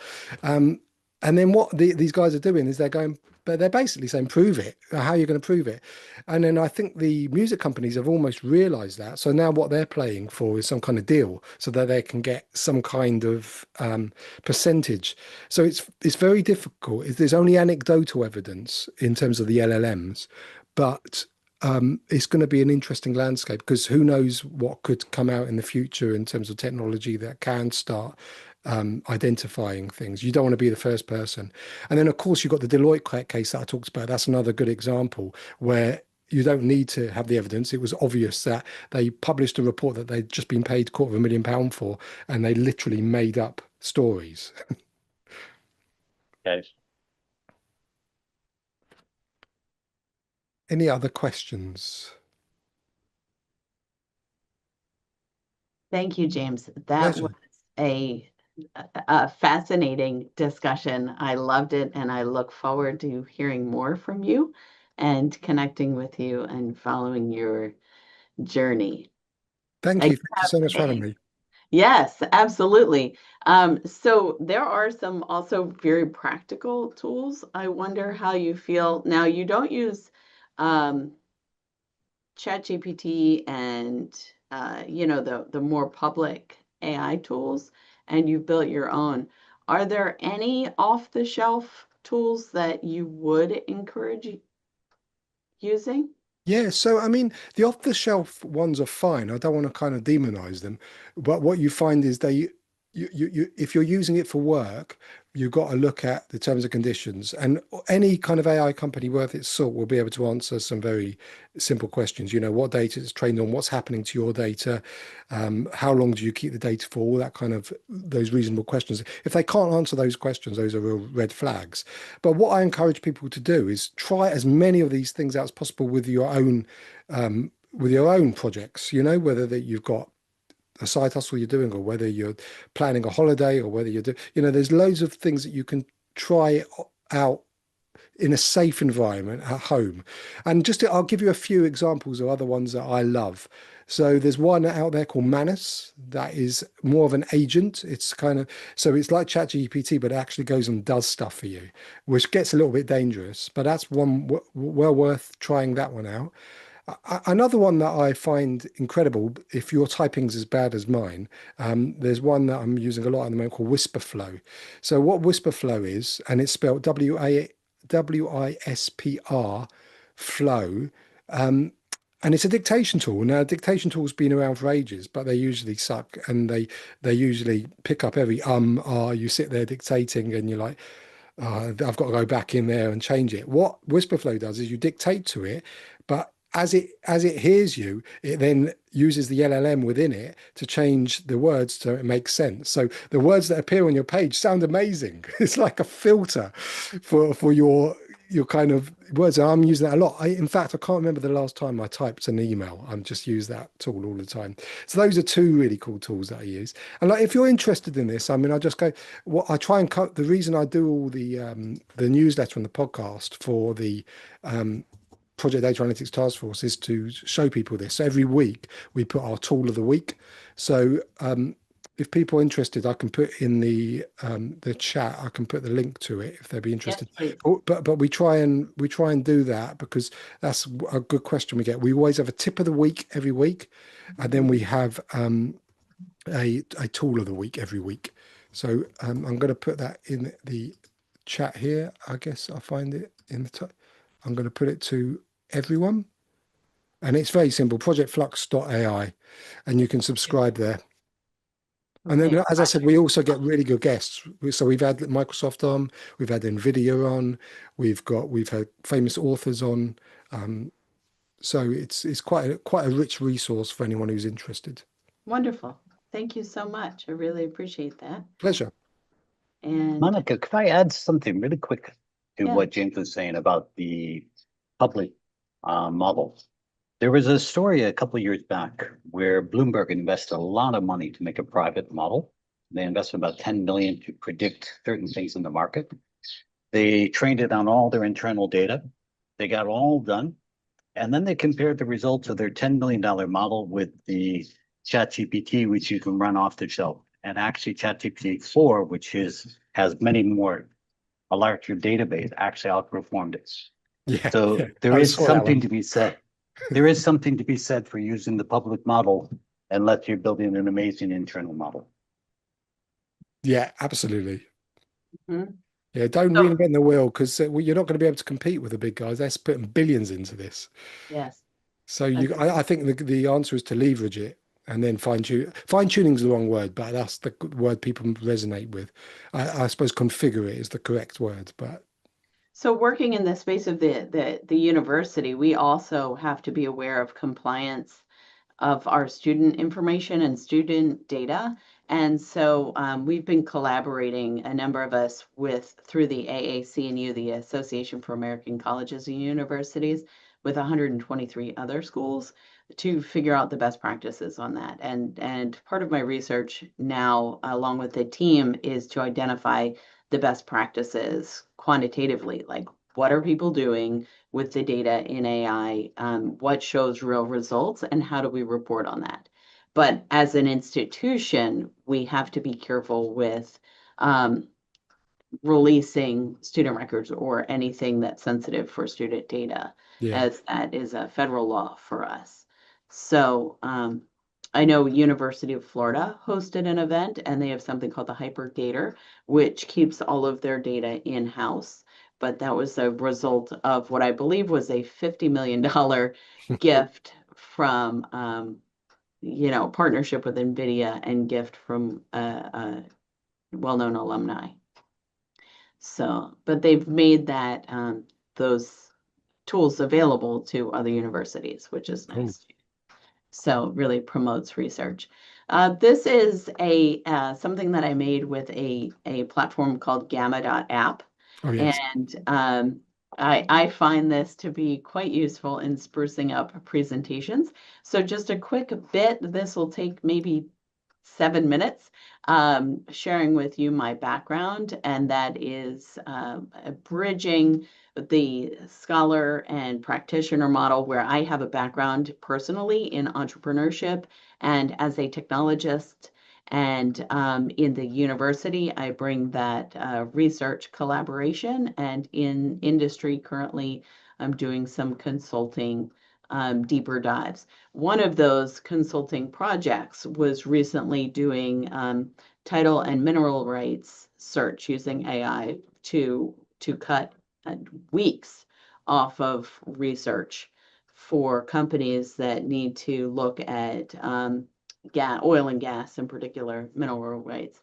And then what these guys are doing is they're going, but they're basically saying, prove it. How are you going to prove it? And then I think the music companies have almost realized that. So now what they're playing for is some kind of deal so that they can get some kind of percentage. So it's very difficult. There's only anecdotal evidence in terms of the LLMs, but it's going to be an interesting landscape, because who knows what could come out in the future in terms of technology that can start identifying things. You don't want to be the first person. And then, of course, you've got the Deloitte case that I talked about. That's another good example where you don't need to have the evidence. It was obvious that they published a report that they'd just been paid £250,000 for, and they literally made up stories. Okay. Any other questions? Thank you, James. That Pleasure. was a fascinating discussion. I loved it, and I look forward to hearing more from you and connecting with you and following your journey. Thank I you. Thank you so have much for having a- me. Yes, absolutely. So there are some also very practical tools. I wonder how you feel. Now, you don't use ChatGPT and the more public AI tools, and you've built your own. Are there any off-the-shelf tools that you would encourage using? Yeah, so I mean, the off-the-shelf ones are fine. I don't want to kind of demonize them, but what you find is if you're using it for work, you've got to look at the terms and conditions. And any kind of AI company worth its salt will be able to answer some very simple questions. You know, what data it's trained on, what's happening to your data, how long do you keep the data for, all that kind of those reasonable questions. If they can't answer those questions, those are real red flags. But what I encourage people to do is try as many of these things out as possible with your own projects, you know, whether that you've got a side hustle you're doing, or whether you're planning a holiday, or whether there's loads of things that you can try out in a safe environment at home. And I'll give you a few examples of other ones that I love. So there's one out there called Manus that is more of an agent. It's kind of, so it's like ChatGPT, but it actually goes and does stuff for you, which gets a little bit dangerous, but that's one well worth trying that one out. Another one that I find incredible, if your typing's as bad as mine, there's one that I'm using a lot at the moment called Whisperflow. So what Whisperflow is, and it's spelled WISPR flow, and it's a dictation tool. Now, dictation tools been around for ages, but they usually suck, and they usually pick up every you sit there dictating, and you're like, I've got to go back in there and change it. What Whisperflow does is you dictate to it, but as it hears you, it then uses the LLM within it to change the words so it makes sense. So the words that appear on your page sound amazing. It's like a filter for your kind of words. And I'm using that a lot. In fact, I can't remember the last time I typed an email. I'm just use that tool all the time. So those are two really cool tools that I use. And like, if you're interested in this, I mean, I just go, what I try and cut. The reason I do all the newsletter and the podcast for the Project Data Analytics Task Force is to show people this. So every week we put our tool of the week. So if people are interested, I can put in the chat. I can put the link to it if they'd be Yes, interested. please. But we try and do that because that's a good question we get. We always have a tip of the week every week, and then we have a tool of the week every week. So I'm going to put that in the chat here. I guess I'll find it in the. I'm going to put it to everyone, and it's very simple. Projectflux.ai, and you can subscribe there. And Okay. then, as I said, we also get really good guests. So we've had Microsoft on, we've had Nvidia on, we've had famous authors on. So it's quite a rich resource for anyone who's interested. Wonderful. Thank you so much. I really appreciate that. Pleasure. And Monica, could I add something really quick to Yeah. what James was saying about the public model? There was a story a couple of years back where Bloomberg invested a lot of money to make a private model. They invested about 10 million to predict certain things in the market. They trained it on all their internal data. They got it all done. And then they compared the results of their $10 million model with the ChatGPT, which you can run off the shelf. And actually ChatGPT 4, which has many more, a larger database, actually outperformed it. Yeah. So yeah. there I is saw that something one. to be said. There is something to be said for using the public model unless you're building an amazing internal model. Yeah, absolutely. Mhm. Yeah, don't So- reinvent the wheel because you're not going to be able to compete with the big guys. They're putting billions into this. yes. So I think the answer is to leverage it and then fine tune. Fine tuning's the wrong word, but that's the word people resonate with. I suppose configure it is the correct word, but So working in the space of the university, we also have to be aware of compliance of our student information and student data. And so we've been collaborating, a number of us, through the AAC&U, the Association for American Colleges and Universities, with 123 other schools to figure out the best practices on that. And part of my research now, along with the team, is to identify the best practices quantitatively, like what are people doing with the data in AI, what shows real results, and how do we report on that? But as an institution, we have to be careful with releasing student records or anything that's sensitive for student data, yeah. as that is a federal law for us. So I know University of Florida hosted an event, and they have something called the HyperGator, which keeps all of their data in-house. But that was a result of what I believe was a $50 million gift from, partnership with NVIDIA and gift from a well-known alumni. So, but they've made that those tools available to other universities, which is Cool. nice. So it really promotes research. This is something that I made with a platform called Gamma.app. Oh yes. And I find this to be quite useful in sprucing up presentations. So just a quick bit, this will take maybe 7 minutes, sharing with you my background, and that is bridging the scholar and practitioner model, where I have a background personally in entrepreneurship and as a technologist. And in the university, I bring that research collaboration, and in industry currently, I'm doing some consulting, deeper dives. One of those consulting projects was recently doing title and mineral rights search using AI to cut weeks off of research for companies that need to look at oil and gas, in particular, mineral rights.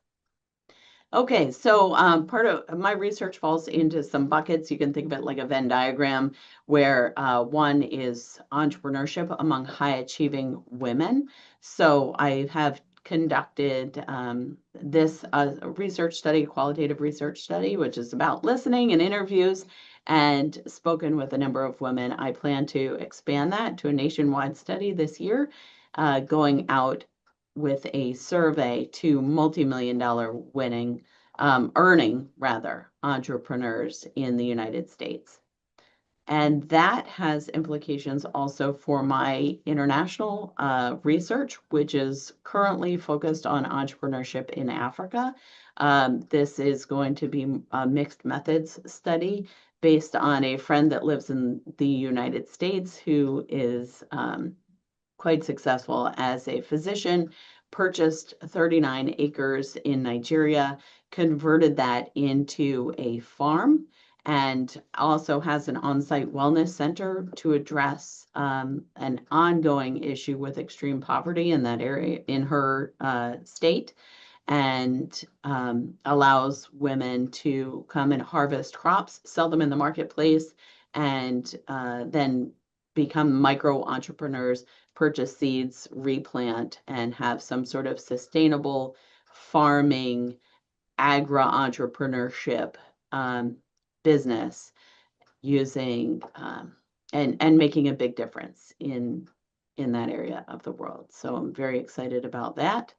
Okay, so part of my research falls into some buckets. You can think of it like a Venn diagram, where one is entrepreneurship among high achieving women. So I have conducted this research study, qualitative research study, which is about listening and interviews, and spoken with a number of women. I plan to expand that to a nationwide study this year, going out with a survey to multi-million-dollar earning entrepreneurs in the United States. And that has implications also for my international research, which is currently focused on entrepreneurship in Africa. This is going to be a mixed methods study based on a friend that lives in the United States who is quite successful as a physician, purchased 39 acres in Nigeria, converted that into a farm, and also has an on-site wellness center to address an ongoing issue with extreme poverty in that area in her state, and allows women to come and harvest crops, sell them in the marketplace, and then become micro entrepreneurs, purchase seeds, replant, and have some sort of sustainable farming, agri-entrepreneurship business using and making a big difference in that area of the world. So I'm very excited about that.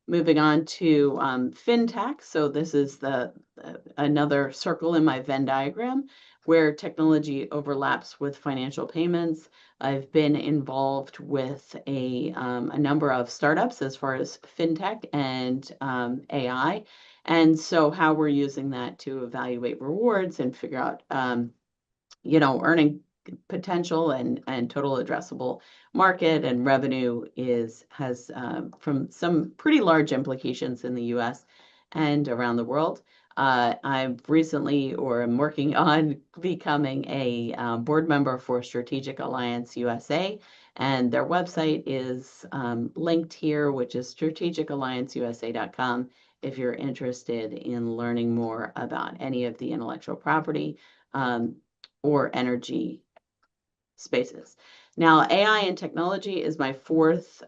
Moving on to fintech. So this is another circle in my Venn diagram where technology overlaps with financial payments. I've been involved with a number of startups as far as fintech and AI. And so how we're using that to evaluate rewards and figure out, earning potential and total addressable market and revenue has from some pretty large implications in the US and around the world. I've recently or am working on becoming a board member for Strategic Alliance USA, and their website is linked here, which is strategicallianceusa.com if you're interested in learning more about any of the intellectual property or energy spaces. Now, AI and technology is my fourth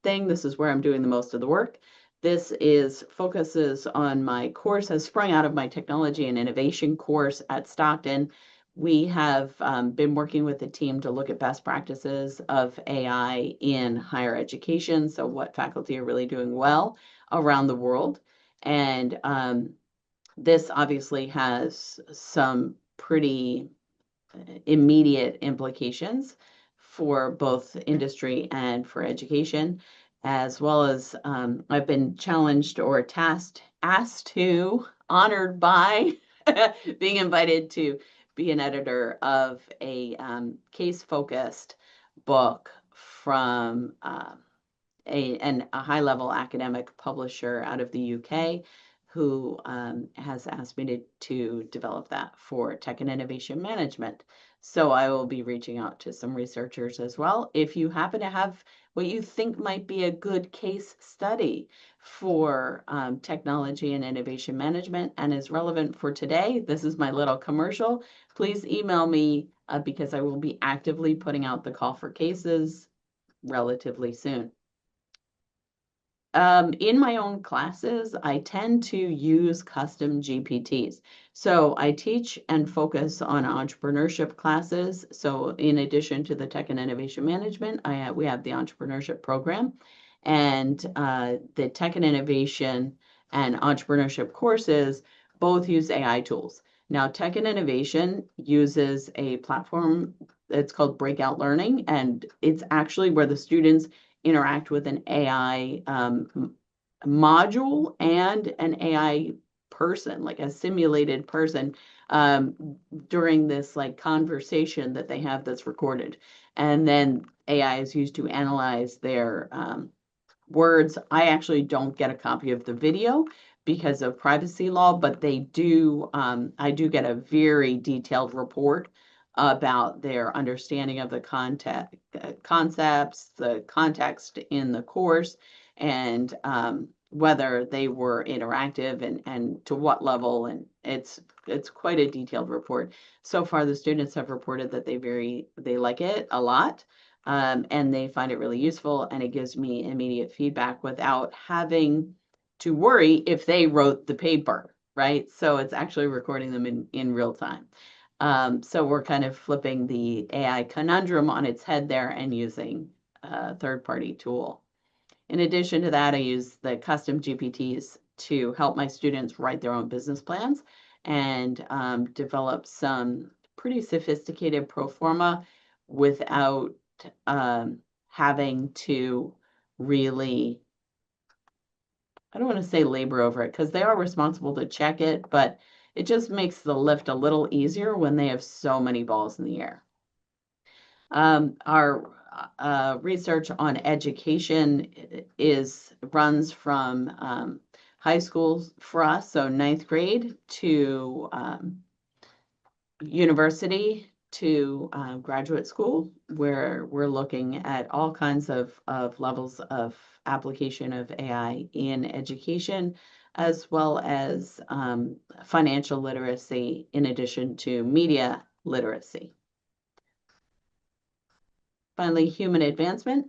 thing. This is where I'm doing the most of the work. This focuses on my course, has sprung out of my technology and innovation course at Stockton. We have been working with the team to look at best practices of AI in higher education. So what faculty are really doing well around the world. And this obviously has some pretty immediate implications for both industry and for education, as well as I've been challenged or honored by being invited to be an editor of a case-focused book from a high-level academic publisher out of the UK who has asked me to develop that for tech and innovation management. So I will be reaching out to some researchers as well. If you happen to have what you think might be a good case study for technology and innovation management and is relevant for today, this is my little commercial. Please email me because I will be actively putting out the call for cases relatively soon. In my own classes, I tend to use custom GPTs. So I teach and focus on entrepreneurship classes. So in addition to the tech and innovation management, we have the entrepreneurship program, and the tech and innovation and entrepreneurship courses both use AI tools. Now, tech and innovation uses a platform that's called Breakout Learning, and it's actually where the students interact with an AI module and an AI person, like a simulated person, during this like conversation that they have that's recorded. And then AI is used to analyze their words. I actually don't get a copy of the video because of privacy law, but they do. I do get a very detailed report about their understanding of the concepts, the context in the course, and whether they were interactive and to what level. And it's quite a detailed report. So far, the students have reported that they like it a lot, and they find it really useful, and it gives me immediate feedback without having to worry if they wrote the paper, right? So it's actually recording them in real time. So we're kind of flipping the AI conundrum on its head there and using a third-party tool. In addition to that, I use the custom GPTs to help my students write their own business plans. and develop some pretty sophisticated pro forma without having to really, I don't want to say labor over it because they are responsible to check it, but it just makes the lift a little easier when they have so many balls in the air. Our research on education runs from high school for us, so ninth grade to university to graduate school, where we're looking at all kinds of levels of application of AI in education, as well as financial literacy in addition to media literacy. Finally, human advancement.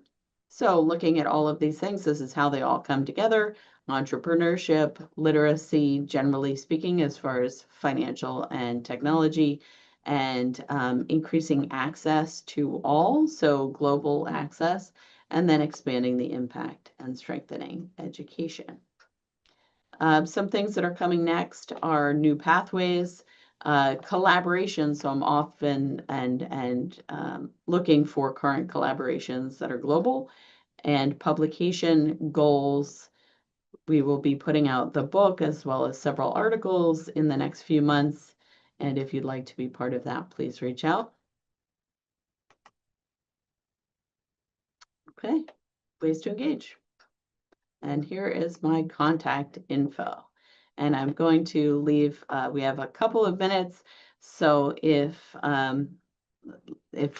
So looking at all of these things, this is how they all come together. Entrepreneurship, literacy, generally speaking, as far as financial and technology, and increasing access to all, so global access, and then expanding the impact and strengthening education. Some things that are coming next are new pathways, collaboration. So I'm often and looking for current collaborations that are global, and publication goals. We will be putting out the book as well as several articles in the next few months. And if you'd like to be part of that, please reach out. Okay, ways to engage. And here is my contact info. And I'm going to leave, we have a couple of minutes. So if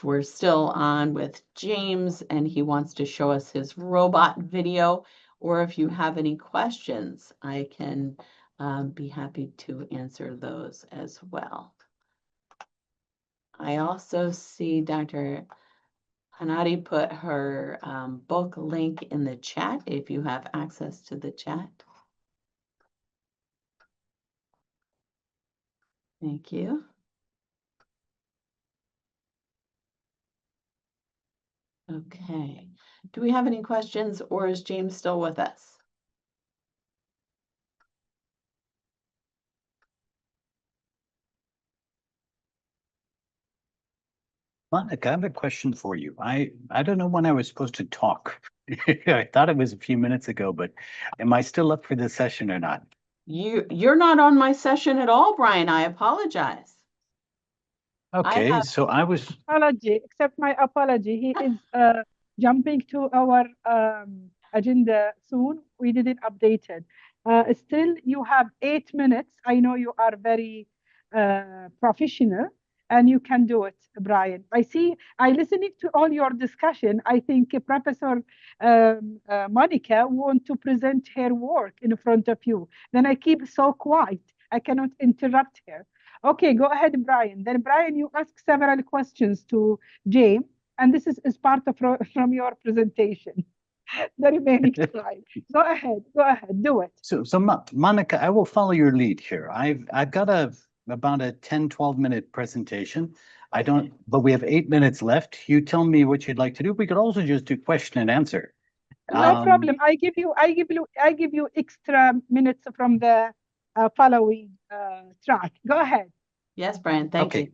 we're still on with James and he wants to show us his robot video, or if you have any questions, I can be happy to answer those as well. I also see Dr. Hanadi put her book link in the chat if you have access to the chat. Thank you. Okay. Do we have any questions, or is James still with us? Monica, I have a question for you. I don't know when I was supposed to talk. I thought it was a few minutes ago, but am I still up for this session or not? You're not on my session at all, Brian. I apologize. Okay, so I was, Apology, accept my apology. He is jumping to our agenda soon. We didn't update it. Still, you have 8 minutes. I know you are very professional and you can do it, Brian. I listening to all your discussion. I think Professor Monica want to present her work in front of you. Then I keep so quiet. I cannot interrupt her. Okay, go ahead, Brian. Then, Brian, you ask several questions to James, and this is part of from your presentation. The remaining slide. Go ahead, do it. so Monica, I will follow your lead here. I've got about a 10-12 minute presentation. But we have 8 minutes left. You tell me what you'd like to do. We could also just do question and answer. No problem. I give you extra minutes from the following track. Go ahead. Yes, Brian, thank you.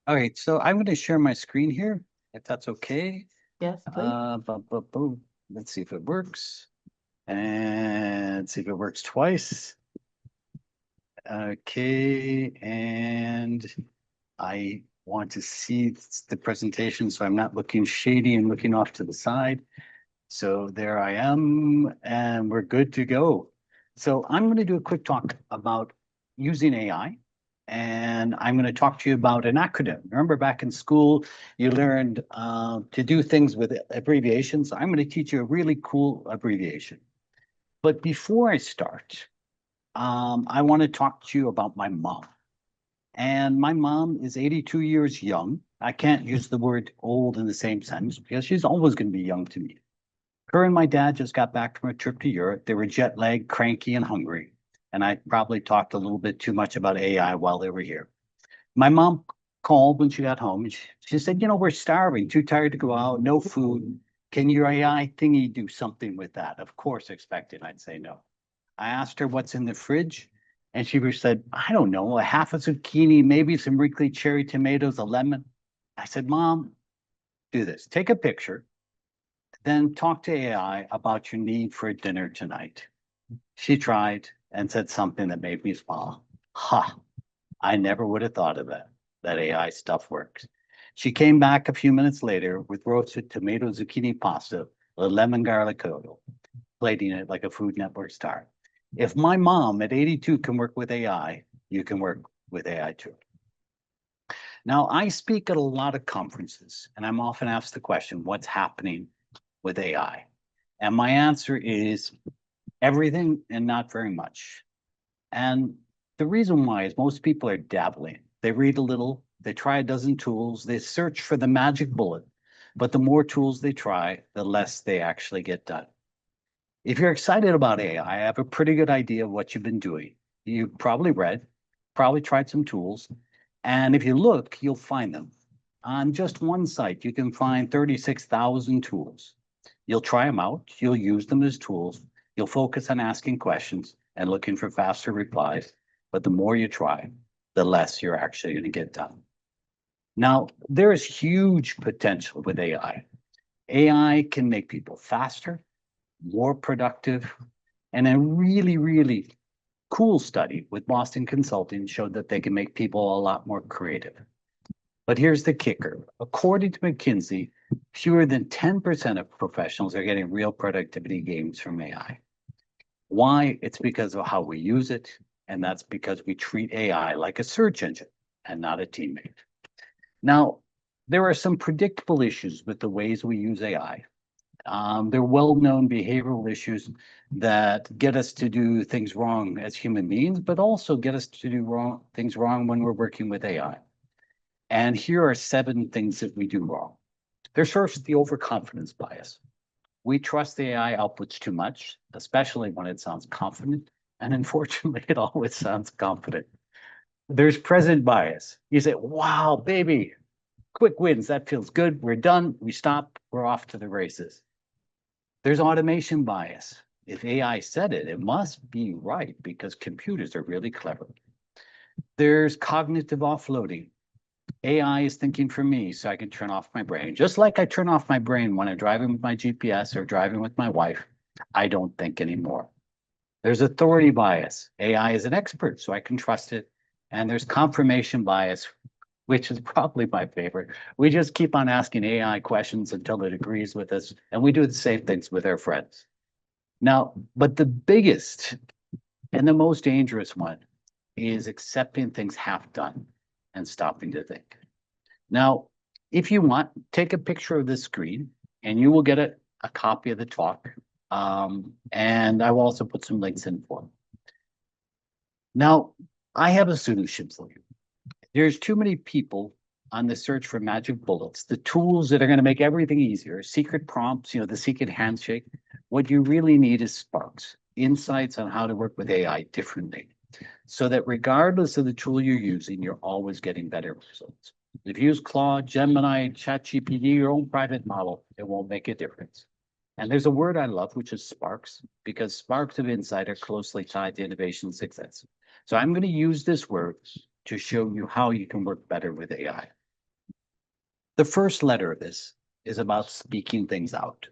All right, so I'm going to share my screen here, if that's okay. Yes, please. Boom. Let's see if it works. And see if it works twice. Okay, and I want to see the presentation, so I'm not looking shady and looking off to the side. So there I am, and we're good to go. So I'm going to do a quick talk about using AI, and I'm going to talk to you about an acronym. Remember back in school, you learned to do things with abbreviations. I'm going to teach you a really cool abbreviation. But before I start, I want to talk to you about my mom. And my mom is 82 years young. I can't use the word old in the same sentence because she's always going to be young to me. Her and my dad just got back from a trip to Europe. They were jet lagged, cranky, and hungry. And I probably talked a little bit too much about AI while they were here. My mom called when she got home. And she said, we're starving, too tired to go out, no food. Can your AI thingy do something with that? Of course, expecting I'd say no. I asked her what's in the fridge. And she said, I don't know, a half a zucchini, maybe some wrinkly cherry tomatoes, a lemon. I said, Mom, do this. Take a picture, then talk to AI about your need for dinner tonight. She tried and said something that made me smile. Ha, I never would have thought of that AI stuff works. She came back a few minutes later with roasted tomato zucchini pasta, a lemon garlic oil, plating it like a Food Network star. If my mom at 82 can work with AI, you can work with AI too. Now, I speak at a lot of conferences, and I'm often asked the question, what's happening with AI? And my answer is everything and not very much. And the reason why is most people are dabbling. They read a little, they try a dozen tools, they search for the magic bullet, but the more tools they try, the less they actually get done. If you're excited about AI, I have a pretty good idea of what you've been doing. You probably read, probably tried some tools, and if you look, you'll find them. On just one site, you can find 36,000 tools. You'll try them out, you'll use them as tools, you'll focus on asking questions and looking for faster replies, but the more you try, the less you're actually going to get done. Now, there is huge potential with AI. AI can make people faster, more productive, and a really, really cool study with Boston Consulting showed that they can make people a lot more creative. But here's the kicker. According to McKinsey, fewer than 10% of professionals are getting real productivity gains from AI. Why? It's because of how we use it, and that's because we treat AI like a search engine and not a teammate. Now, there are some predictable issues with the ways we use AI. There are well-known behavioral issues that get us to do things wrong as human beings, but also get us to do things wrong when we're working with AI. And here are 7 things that we do wrong. There's first the overconfidence bias. We trust the AI outputs too much, especially when it sounds confident. And unfortunately, it always sounds confident. There's present bias. You say, wow, baby, quick wins. That feels good. We're done. We stop. We're off to the races. There's automation bias. If AI said it, it must be right because computers are really clever. There's cognitive offloading. AI is thinking for me so I can turn off my brain. Just like I turn off my brain when I'm driving with my GPS or driving with my wife, I don't think anymore. There's authority bias. AI is an expert, so I can trust it. And there's confirmation bias, which is probably my favorite. We just keep on asking AI questions until it agrees with us, and we do the same things with our friends. Now, but the biggest and the most dangerous one is accepting things half done and stopping to think. Now, if you want, take a picture of this screen and you will get a copy of the talk. And I will also put some links in for them. Now, I have a solution for you. There's too many people on the search for magic bullets, the tools that are going to make everything easier, secret prompts, the secret handshake. What you really need is sparks, insights on how to work with AI differently, so that regardless of the tool you're using, you're always getting better results. If you use Claude, Gemini, ChatGPT, your own private model, it won't make a difference. And there's a word I love, which is sparks, because sparks of insight are closely tied to innovation success. So I'm going to use this word to show you how you can work better with AI. The first letter of this is about speaking things out.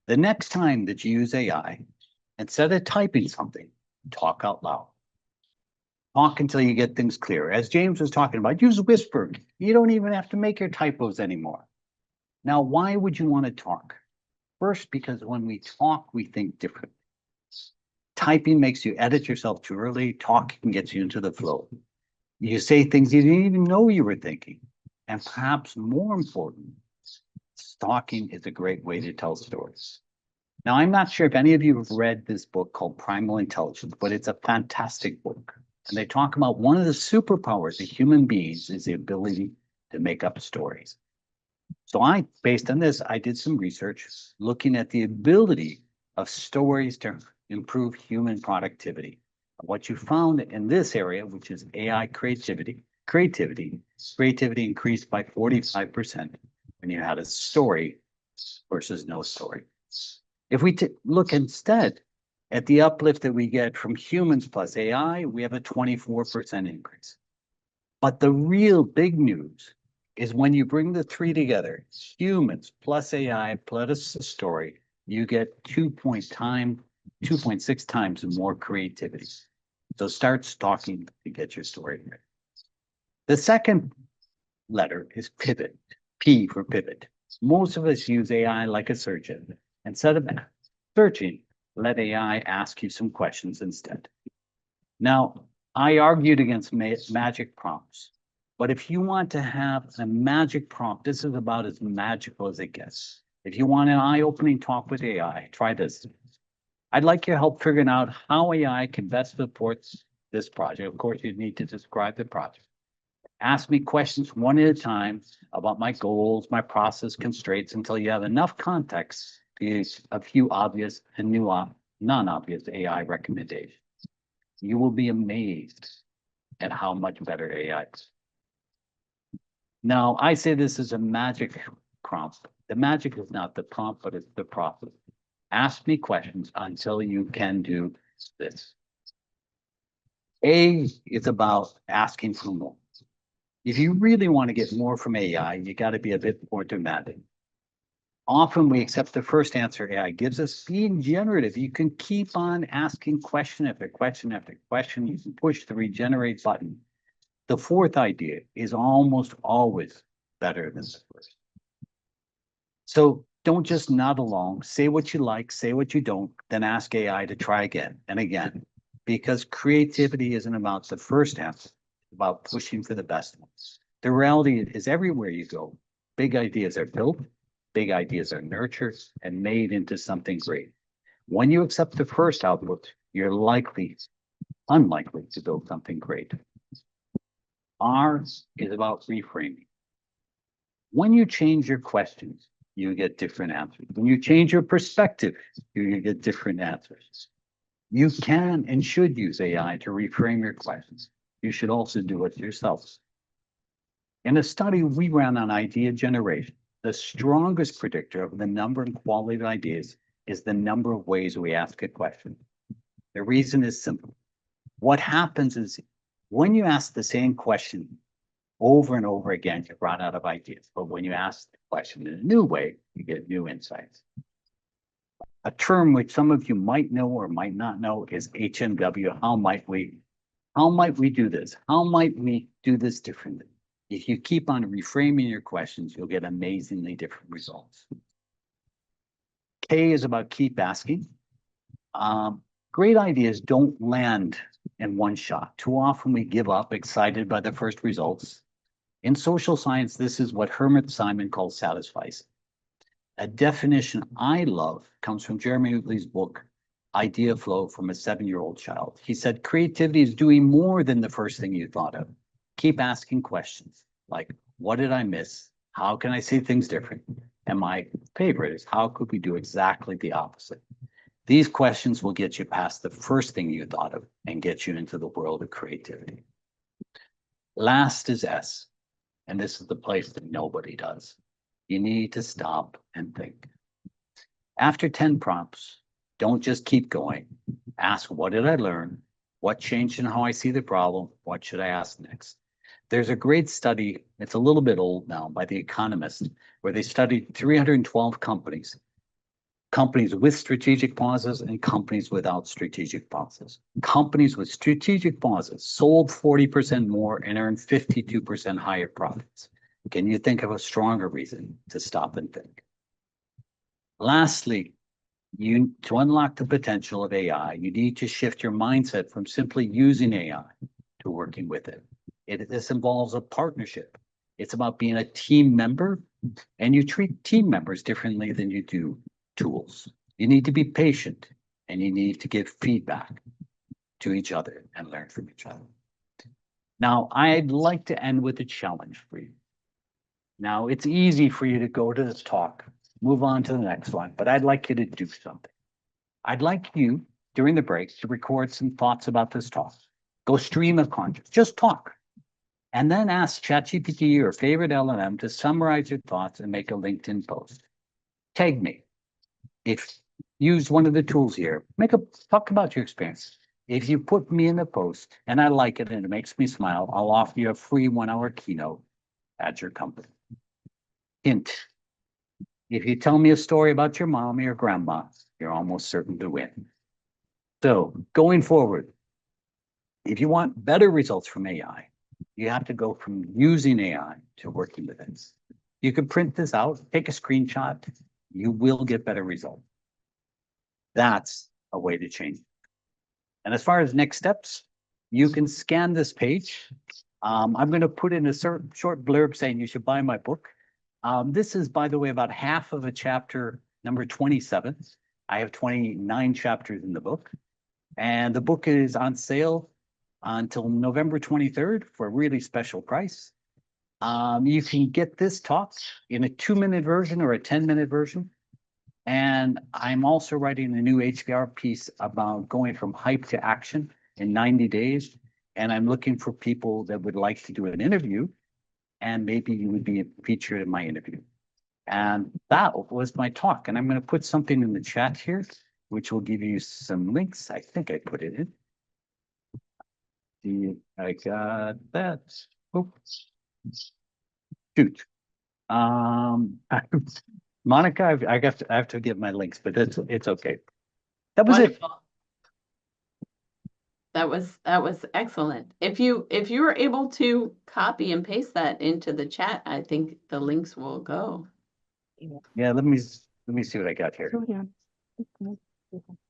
The next time that you use AI, instead of typing something, talk out loud. Talk until you get things clear. As James was talking about, use Whisper. You don't even have to make your typos anymore. Now, why would you want to talk? First, because when we talk, we think differently. Typing makes you edit yourself too early. Talking gets you into the flow. You say things you didn't even know you were thinking. And perhaps more important, talking is a great way to tell stories. Now, I'm not sure if any of you have read this book called Primal Intelligence, but it's a fantastic book. And they talk about one of the superpowers of human beings is the ability to make up stories. So based on this, I did some research looking at the ability of stories to improve human productivity. What you found in this area, which is AI creativity increased by 45% when you had a story versus no story. If we look instead At the uplift that we get from humans plus AI, we have a 24% increase. But the real big news is when you bring the three together, humans plus AI plus a story, you get 2.6 times more creativity. So start stalking to get your story right. The second letter is pivot, P for pivot. Most of us use AI like a search engine. Instead of searching, let AI ask you some questions instead. Now, I argued against magic prompts, but if you want to have a magic prompt, this is about as magical as it gets. If you want an eye-opening talk with AI, try this. I'd like your help figuring out how AI can best support this project. Of course, you need to describe the project. Ask me questions one at a time about my goals, my process constraints, until you have enough context to use a few obvious and non-obvious AI recommendations. You will be amazed at how much better AI is. Now, I say this is a magic prompt. The magic is not the prompt, but it's the process. Ask me questions until you can do this. A is about asking for more. If you really want to get more from AI, you got to be a bit more demanding. Often we accept the first answer AI gives us. Being generative, you can keep on asking question after question after question. You can push the regenerate button. The fourth idea is almost always better than the first. So don't just nod along, say what you like, say what you don't, then ask AI to try again and again, because creativity isn't about the first answer, it's about pushing for the best ones. The reality is everywhere you go, big ideas are built, big ideas are nurtured and made into something great. When you accept the first output, you're unlikely to build something great. R is about reframing. When you change your questions, you get different answers. When you change your perspective, you get different answers. You can and should use AI to reframe your questions. You should also do it yourself. In a study we ran on idea generation, the strongest predictor of the number and quality of ideas is the number of ways we ask a question. The reason is simple. What happens is when you ask the same question over and over again, you run out of ideas. But when you ask the question in a new way, you get new insights. A term which some of you might know or might not know is HMW. How might we do this? How might we do this differently? If you keep on reframing your questions, you'll get amazingly different results. K is about keep asking. Great ideas don't land in one shot. Too often we give up excited by the first results. In social science, this is what Herbert Simon calls satisficing. A definition I love comes from Jeremy Utley's book, Idea Flow from a 7-year-old child. He said, creativity is doing more than the first thing you thought of. Keep asking questions like, what did I miss? How can I see things different? And my favorite is, how could we do exactly the opposite? These questions will get you past the first thing you thought of and get you into the world of creativity. Last is S, and this is the place that nobody does. You need to stop and think. After 10 prompts, don't just keep going. Ask, what did I learn? What changed in how I see the problem? What should I ask next? There's a great study, it's a little bit old now, by The Economist, where they studied 312 companies with strategic pauses and companies without strategic pauses. Companies with strategic pauses sold 40% more and earned 52% higher profits. Can you think of a stronger reason to stop and think? Lastly, to unlock the potential of AI, you need to shift your mindset from simply using AI to working with it. This involves a partnership. It's about being a team member, and you treat team members differently than you do tools. You need to be patient, and you need to give feedback to each other and learn from each other. Now, I'd like to end with a challenge for you. Now, it's easy for you to go to this talk, move on to the next one, but I'd like you to do something. I'd like you, during the break, to record some thoughts about this talk. Go stream of conscious, just talk. And then ask ChatGPT, your favorite LLM, to summarize your thoughts and make a LinkedIn post. Tag me. If use one of the tools here. Talk about your experience. If you put me in the post and I like it and it makes me smile, I'll offer you a free 1-hour keynote at your company. Hint. If you tell me a story about your mom or your grandma, you're almost certain to win. So going forward, if you want better results from AI, you have to go from using AI to working with it. You can print this out, take a screenshot, you will get better results. That's a way to change. And as far as next steps, you can scan this page. I'm going to put in a short blurb saying you should buy my book. This is, by the way, about half of a chapter number 27. I have 29 chapters in the book. And the book is on sale until November 23rd for a really special price. You can get this talk in a 2-minute version or a 10-minute version. And I'm also writing a new HBR piece about going from hype to action in 90 days. And I'm looking for people that would like to do an interview, and maybe you would be featured in my interview. And that was my talk. And I'm going to put something in the chat here, which will give you some links. I think I put it in. I got that. Oops. Shoot. Monica, I have to give my links, but it's okay. That was it. Wonderful. That was excellent. If you were able to copy and paste that into the chat, I think the links will go. Yeah, let me see what I got here.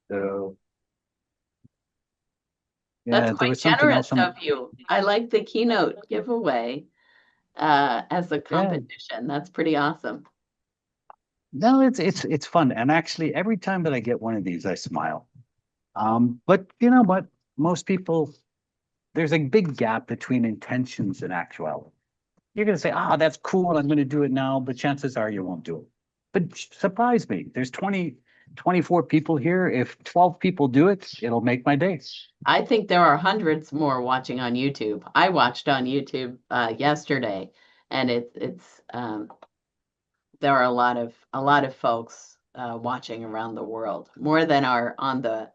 So yeah, That's there quite was something else generous of you. I like the keynote giveaway as a competition. That's pretty awesome. No, it's fun. And actually every time that I get one of these, I smile. But you know what? Most people, there's a big gap between intentions and actuality. You're going to say, that's cool, I'm going to do it now, but chances are you won't do it. But surprise me, there's 24 people here. If 12 people do it, it'll make my day. I think there are hundreds more watching on YouTube. I watched on YouTube yesterday, and it's there are a lot of folks watching around the world, more than are on the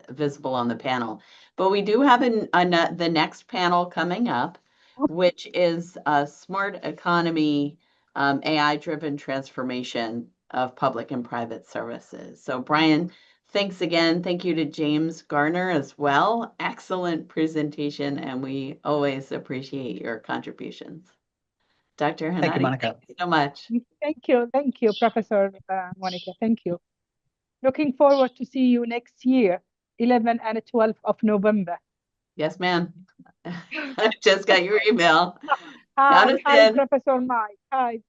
visible on the panel. But we do have the next panel coming up, which is a smart economy, AI-driven transformation of public and private services. So Brian, thanks again. Thank you to James Garner as well. Excellent presentation, and we always appreciate your contributions. Dr. Hanadi, Thank you, Monica. thank you so much. Thank you, Professor Monica. Thank you. Looking forward to see you next year, 11 and 12 of November. Yes, ma'am. I just got your email. Hi, Professor Mike. Hi.